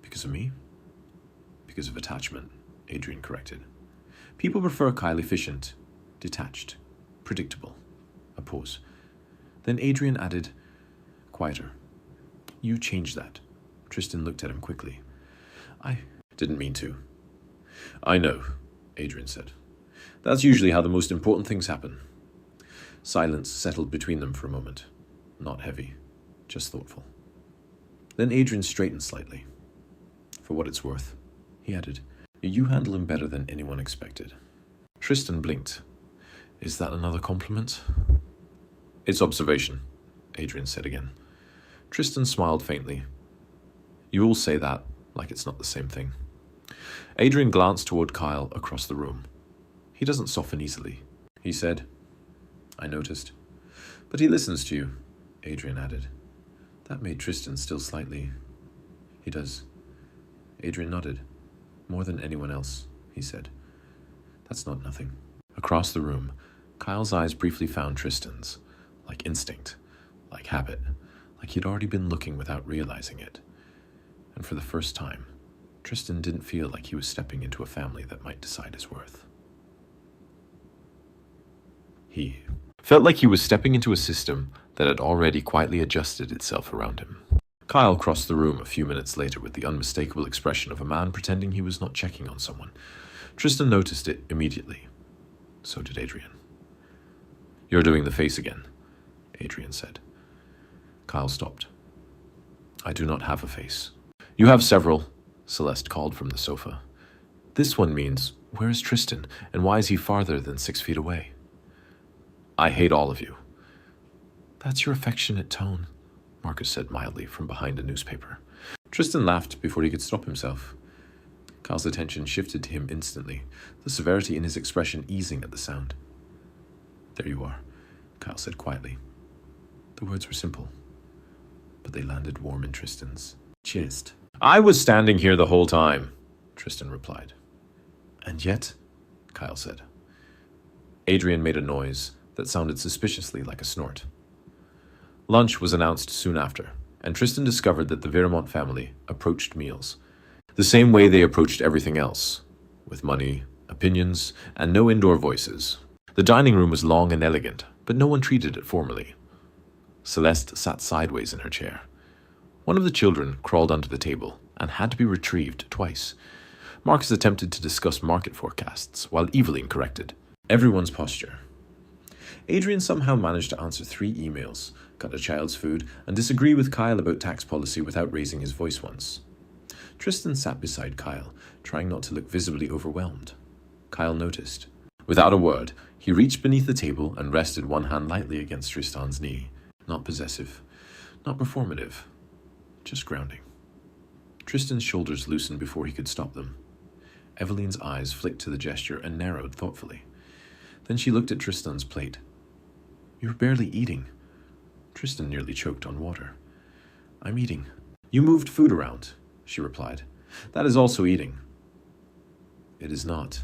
Because of me? Because of attachment, Adrian corrected. People prefer Kyle efficient, detached, predictable. A pause. Then Adrian added, quieter. You changed that. Tristan looked at him quickly. I didn't mean to. I know, Adrian said. That's usually how the most important things happen. Silence settled between them for a moment. Not heavy, just thoughtful. Then Adrian straightened slightly. For what it's worth, he added, you handle him better than anyone expected. Tristan blinked. Is that another compliment? It's observation, Adrian said again. Tristan smiled faintly. You all say that like it's not the same thing. Adrian glanced toward Kyle across the room. He doesn't soften easily, he said. I noticed. But he listens to you, Adrian added. That made Tristan still slightly. He does. Adrian nodded. More than anyone else, he said. That's not nothing. Across the room, Kyle's eyes briefly found Tristan's, like instinct, like habit, like he'd already been looking without realizing it. And for the first time, Tristan didn't feel like he was stepping into a family that might decide his worth. He felt like he was stepping into a system that had already quietly adjusted itself around him. Kyle crossed the room a few minutes later with the unmistakable expression of a man pretending he was not checking on someone. Tristan noticed it immediately. So did Adrian. You're doing the face again, Adrian said. Kyle stopped. I do not have a face. You have several, Celeste called from the sofa. This one means, where is Tristan, and why is he farther than 6 feet away? I hate all of you. That's your affectionate tone, Marcus said mildly from behind a newspaper. Tristan laughed before he could stop himself. Kyle's attention shifted to him instantly, the severity in his expression easing at the sound. There you are, Kyle said quietly. The words were simple, but they landed warm in Tristan's chest. I was standing here the whole time, Tristan replied. And yet, Kyle said. Adrian made a noise that sounded suspiciously like a snort. Lunch was announced soon after, and Tristan discovered that the Vermont family approached meals the same way they approached everything else, with money, opinions, and no indoor voices. The dining room was long and elegant, but no one treated it formally. Celeste sat sideways in her chair. One of the children crawled under the table and had to be retrieved twice. Marcus attempted to discuss market forecasts, while Eveline corrected everyone's posture. Adrian somehow managed to answer 3 emails, cut a child's food, and disagree with Kyle about tax policy without raising his voice once. Tristan sat beside Kyle, trying not to look visibly overwhelmed. Kyle noticed. Without a word, he reached beneath the table and rested one hand lightly against Tristan's knee. Not possessive, not performative, just grounding. Tristan's shoulders loosened before he could stop them. Eveline's eyes flicked to the gesture and narrowed thoughtfully. Then she looked at Tristan's plate. "You're barely eating." Tristan nearly choked on water. "I'm eating." "You moved food around," she replied. "That is also eating." "It is not."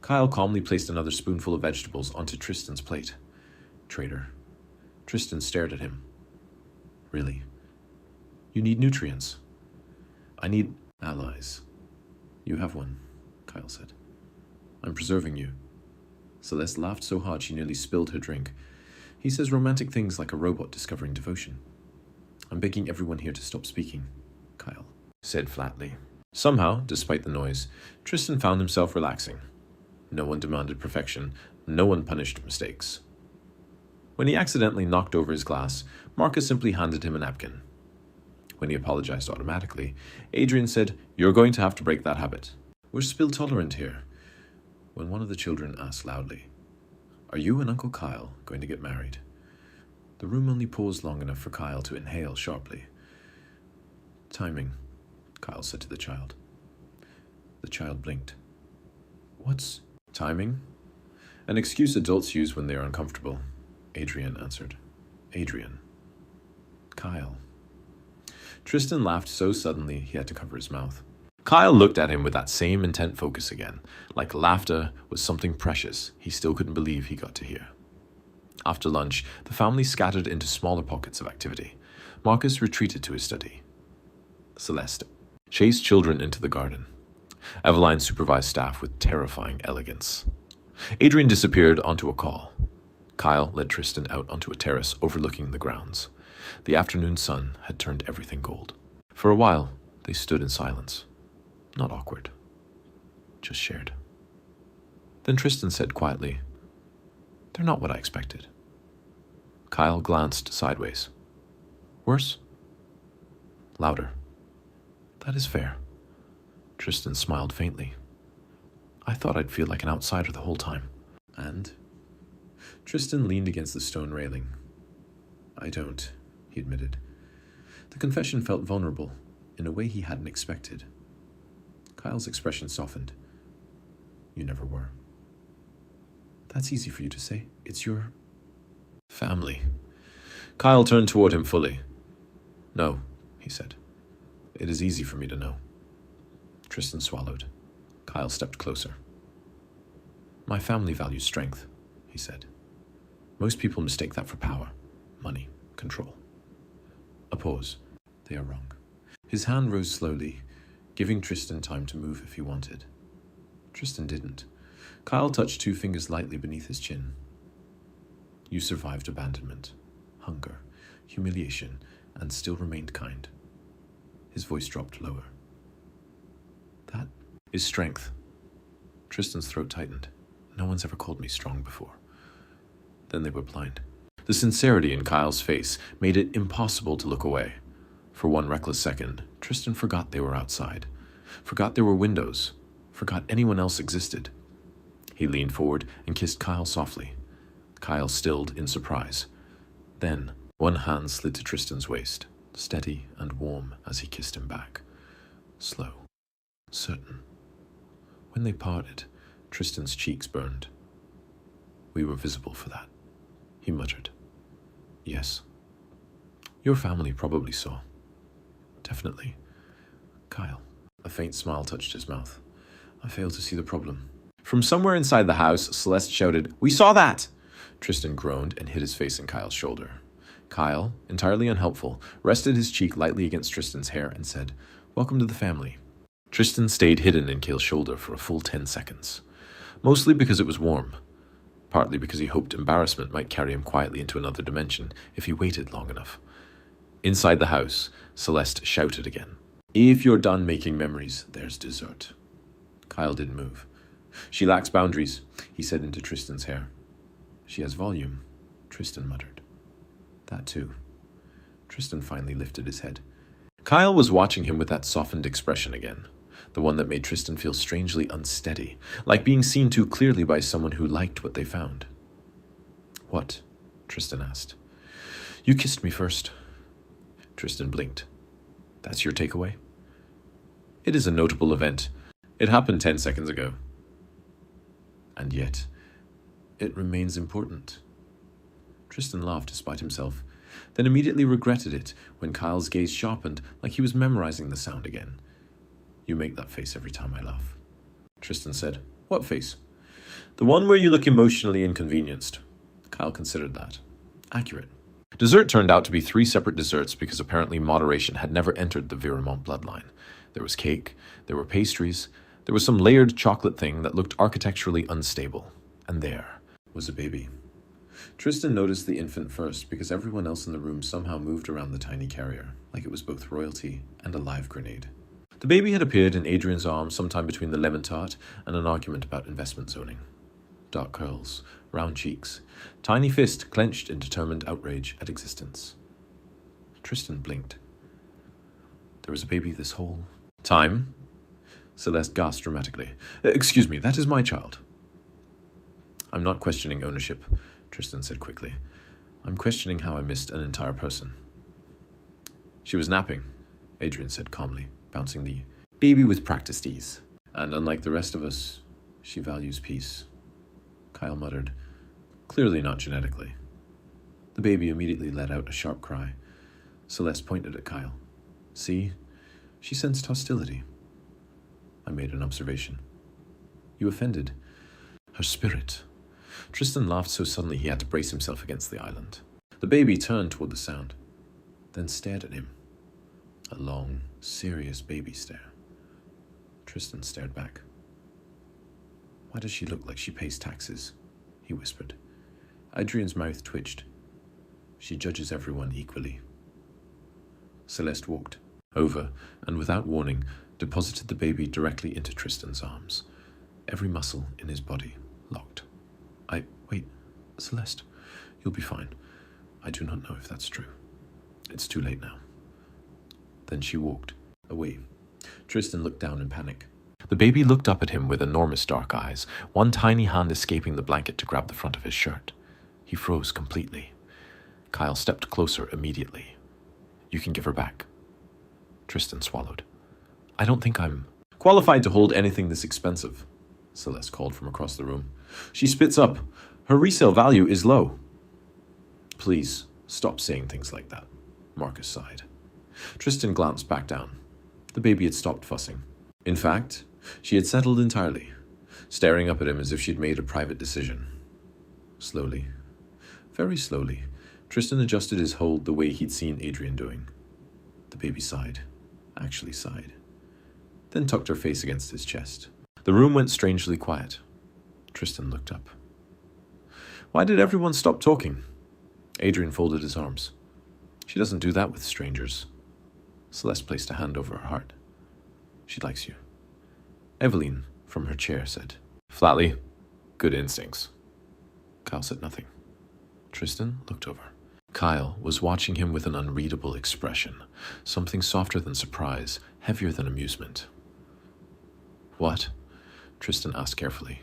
Kyle calmly placed another spoonful of vegetables onto Tristan's plate. "Traitor." Tristan stared at him. "Really? You need nutrients." "I need allies." "You have one," Kyle said. "I'm preserving you." Celeste laughed so hard she nearly spilled her drink. "He says romantic things like a robot discovering devotion." "I'm begging everyone here to stop speaking," Kyle said flatly. Somehow, despite the noise, Tristan found himself relaxing. No one demanded perfection, no one punished mistakes. When he accidentally knocked over his glass, Marcus simply handed him a napkin. When he apologized automatically, Adrian said, "You're going to have to break that habit. We're spill tolerant here." When one of the children asked loudly, "Are you and Uncle Kyle going to get married?" The room only paused long enough for Kyle to inhale sharply. "Timing," Kyle said to the child. The child blinked. "What's timing?" "An excuse adults use when they are uncomfortable," Adrian answered. "Adrian." "Kyle." Tristan laughed so suddenly he had to cover his mouth. Kyle looked at him with that same intent focus again, like laughter was something precious he still couldn't believe he got to hear. After lunch, the family scattered into smaller pockets of activity. Marcus retreated to his study. Celeste chased children into the garden. Eveline supervised staff with terrifying elegance. Adrian disappeared onto a call. Kyle led Tristan out onto a terrace overlooking the grounds. The afternoon sun had turned everything gold. For a while, they stood in silence. Not awkward, just shared. Then Tristan said quietly, "They're not what I expected." Kyle glanced sideways. "Worse?" "Louder." "That is fair." Tristan smiled faintly. "I thought I'd feel like an outsider the whole time." "And?" Tristan leaned against the stone railing. "I don't," he admitted. The confession felt vulnerable, in a way he hadn't expected. Kyle's expression softened. "You never were." "That's easy for you to say. It's your family." Kyle turned toward him fully. "No," he said. "It is easy for me to know." Tristan swallowed. Kyle stepped closer. "My family values strength," he said. "Most people mistake that for power, money, control." A pause. "They are wrong." His hand rose slowly, giving Tristan time to move if he wanted. Tristan didn't. Kyle touched 2 fingers lightly beneath his chin. "You survived abandonment, hunger, humiliation, and still remained kind." His voice dropped lower. "That is strength." Tristan's throat tightened. No one's ever called me strong before. Then they were blind. The sincerity in Kyle's face made it impossible to look away. For one reckless second, Tristan forgot they were outside, forgot there were windows, forgot anyone else existed. He leaned forward and kissed Kyle softly. Kyle stilled in surprise. Then, one hand slid to Tristan's waist, steady and warm as he kissed him back. Slow, certain. When they parted, Tristan's cheeks burned. "We were visible for that," he muttered. "Yes. Your family probably saw." "Definitely." "Kyle." A faint smile touched his mouth. "I fail to see the problem." From somewhere inside the house, Celeste shouted, "We saw that!" Tristan groaned and hid his face in Kyle's shoulder. Kyle, entirely unhelpful, rested his cheek lightly against Tristan's hair and said, "Welcome to the family." Tristan stayed hidden in Kale's shoulder for a full 10 seconds. Mostly because it was warm. partly because he hoped embarrassment might carry him quietly into another dimension if he waited long enough. Inside the house, Celeste shouted again. "If you're done making memories, there's dessert." Kyle didn't move. "She lacks boundaries," he said into Tristan's hair. "She has volume," Tristan muttered. "That too." Tristan finally lifted his head. Kyle was watching him with that softened expression again, the one that made Tristan feel strangely unsteady, like being seen too clearly by someone who liked what they found. "What?" Tristan asked. "You kissed me first." Tristan blinked. "That's your takeaway?" "It is a notable event. It happened 10 seconds ago." "And yet, it remains important." Tristan laughed despite himself, then immediately regretted it when Kyle's gaze sharpened like he was memorizing the sound again. "You make that face every time I laugh." Tristan said. "What face?" "The one where you look emotionally inconvenienced." Kyle considered that. Accurate. Dessert turned out to be 3 separate desserts because apparently moderation had never entered the Viramont bloodline. There was cake, there were pastries, there was some layered chocolate thing that looked architecturally unstable, and there was a baby. Tristan noticed the infant first because everyone else in the room somehow moved around the tiny carrier, like it was both royalty and a live grenade. The baby had appeared in Adrian's arms sometime between the lemon tart and an argument about investment zoning. Dark curls, round cheeks, tiny fist clenched in determined outrage at existence. Tristan blinked. There was a baby this whole time? Celeste gasped dramatically. "Excuse me, that is my child." "I'm not questioning ownership," Tristan said quickly. "I'm questioning how I missed an entire person." "She was napping," Adrian said calmly, bouncing the baby with practiced ease. "And unlike the rest of us, she values peace." Kyle muttered, "Clearly not genetically." The baby immediately let out a sharp cry. Celeste pointed at Kyle. "See? She sensed hostility." I made an observation. "You offended her spirit." Tristan laughed so suddenly he had to brace himself against the island. The baby turned toward the sound, then stared at him. A long, serious baby stare. Tristan stared back. "Why does she look like she pays taxes?" he whispered. Adrian's mouth twitched. "She judges everyone equally." Celeste walked over and, without warning, deposited the baby directly into Tristan's arms. Every muscle in his body locked. Wait, Celeste, you'll be fine. I do not know if that's true. It's too late now." Then she walked away. Tristan looked down in panic. The baby looked up at him with enormous dark eyes, one tiny hand escaping the blanket to grab the front of his shirt. He froze completely. Kyle stepped closer immediately. "You can give her back." Tristan swallowed. "I don't think I'm qualified to hold anything this expensive," Celeste called from across the room. "She spits up. Her resale value is low." "Please, stop saying things like that," Marcus sighed. Tristan glanced back down. The baby had stopped fussing. In fact, she had settled entirely, staring up at him as if she'd made a private decision. Slowly, very slowly, Tristan adjusted his hold the way he'd seen Adrian doing. The baby sighed, actually sighed, then tucked her face against his chest. The room went strangely quiet. Tristan looked up. "Why did everyone stop talking?" Adrian folded his arms. "She doesn't do that with strangers." Celeste placed a hand over her heart. "She likes you." Eveline, from her chair, said, flatly, "Good instincts." Kyle said nothing. Tristan looked over. Kyle was watching him with an unreadable expression, something softer than surprise, heavier than amusement. "What?" Tristan asked carefully.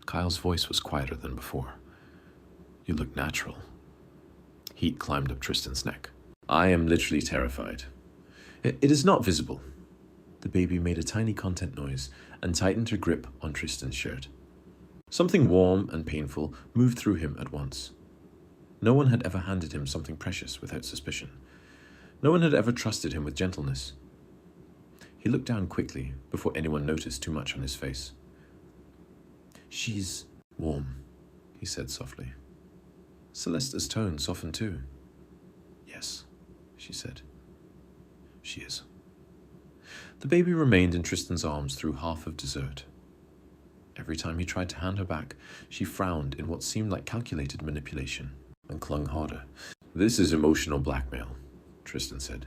Kyle's voice was quieter than before. "You look natural." Heat climbed up Tristan's neck. "I am literally terrified. It is not visible." The baby made a tiny content noise and tightened her grip on Tristan's shirt. Something warm and painful moved through him at once. No one had ever handed him something precious without suspicion. No one had ever trusted him with gentleness. He looked down quickly before anyone noticed too much on his face. "She's warm," he said softly. Celeste's tone softened too. "Yes," she said. "She is." The baby remained in Tristan's arms through half of dessert. Every time he tried to hand her back, she frowned in what seemed like calculated manipulation and clung harder. "This is emotional blackmail," Tristan said.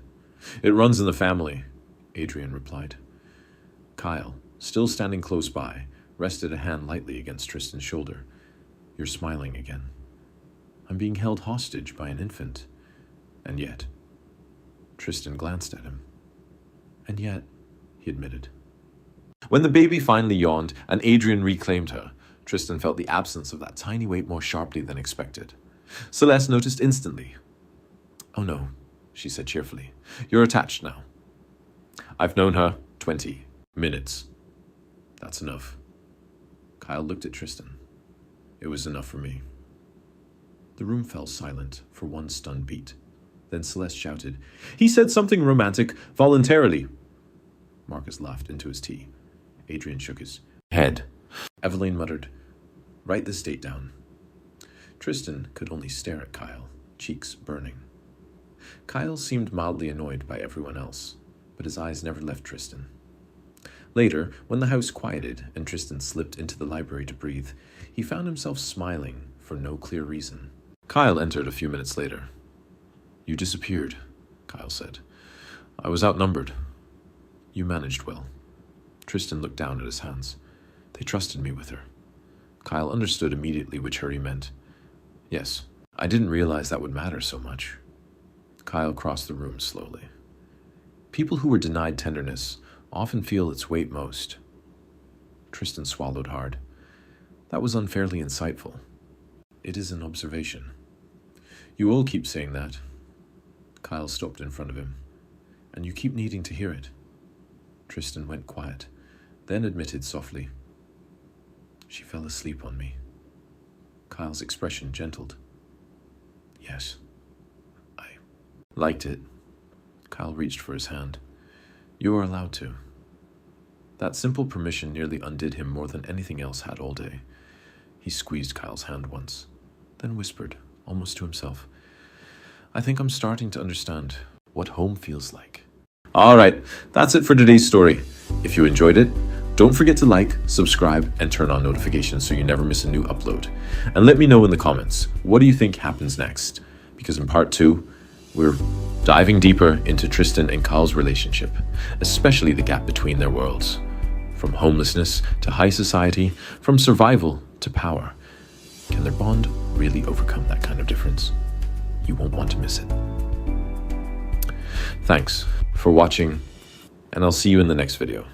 "It runs in the family," Adrian replied. Kyle, still standing close by, rested a hand lightly against Tristan's shoulder. "You're smiling again. I'm being held hostage by an infant. And yet..." Tristan glanced at him. "And yet," he admitted. When the baby finally yawned and Adrian reclaimed her, Tristan felt the absence of that tiny weight more sharply than expected. Celeste noticed instantly. "Oh no," she said cheerfully. "You're attached now." "I've known her 20 minutes. That's enough." Kyle looked at Tristan. "It was enough for me." The room fell silent for one stunned beat. Then Celeste shouted, "He said something romantic voluntarily." Marcus laughed into his tea. Adrian shook his head. Eveline muttered, "Write this date down." Tristan could only stare at Kyle, cheeks burning. Kyle seemed mildly annoyed by everyone else, but his eyes never left Tristan. Later, when the house quieted and Tristan slipped into the library to breathe, he found himself smiling for no clear reason. Kyle entered a few minutes later. "You disappeared," Kyle said. "I was outnumbered." "You managed well." Tristan looked down at his hands. "They trusted me with her." Kyle understood immediately which her he meant. "Yes, I didn't realize that would matter so much." Kyle crossed the room slowly. People who were denied tenderness often feel its weight most. Tristan swallowed hard. That was unfairly insightful. It is an observation. "You all keep saying that." Kyle stopped in front of him. "And you keep needing to hear it." Tristan went quiet, then admitted softly, "She fell asleep on me." Kyle's expression gentled. "Yes, I liked it." Kyle reached for his hand. "You are allowed to." That simple permission nearly undid him more than anything else had all day. He squeezed Kyle's hand once, then whispered, almost to himself, "I think I'm starting to understand what home feels like." All right, that's it for today's story. If you enjoyed it, don't forget to like, subscribe, and turn on notifications so you never miss a new upload. And let me know in the comments, what do you think happens next? Because in part 2, we're diving deeper into Tristan and Kyle's relationship, especially the gap between their worlds. From homelessness to high society, from survival to power. Can their bond really overcome that kind of difference? You won't want to miss it. Thanks for watching, and I'll see you in the next video.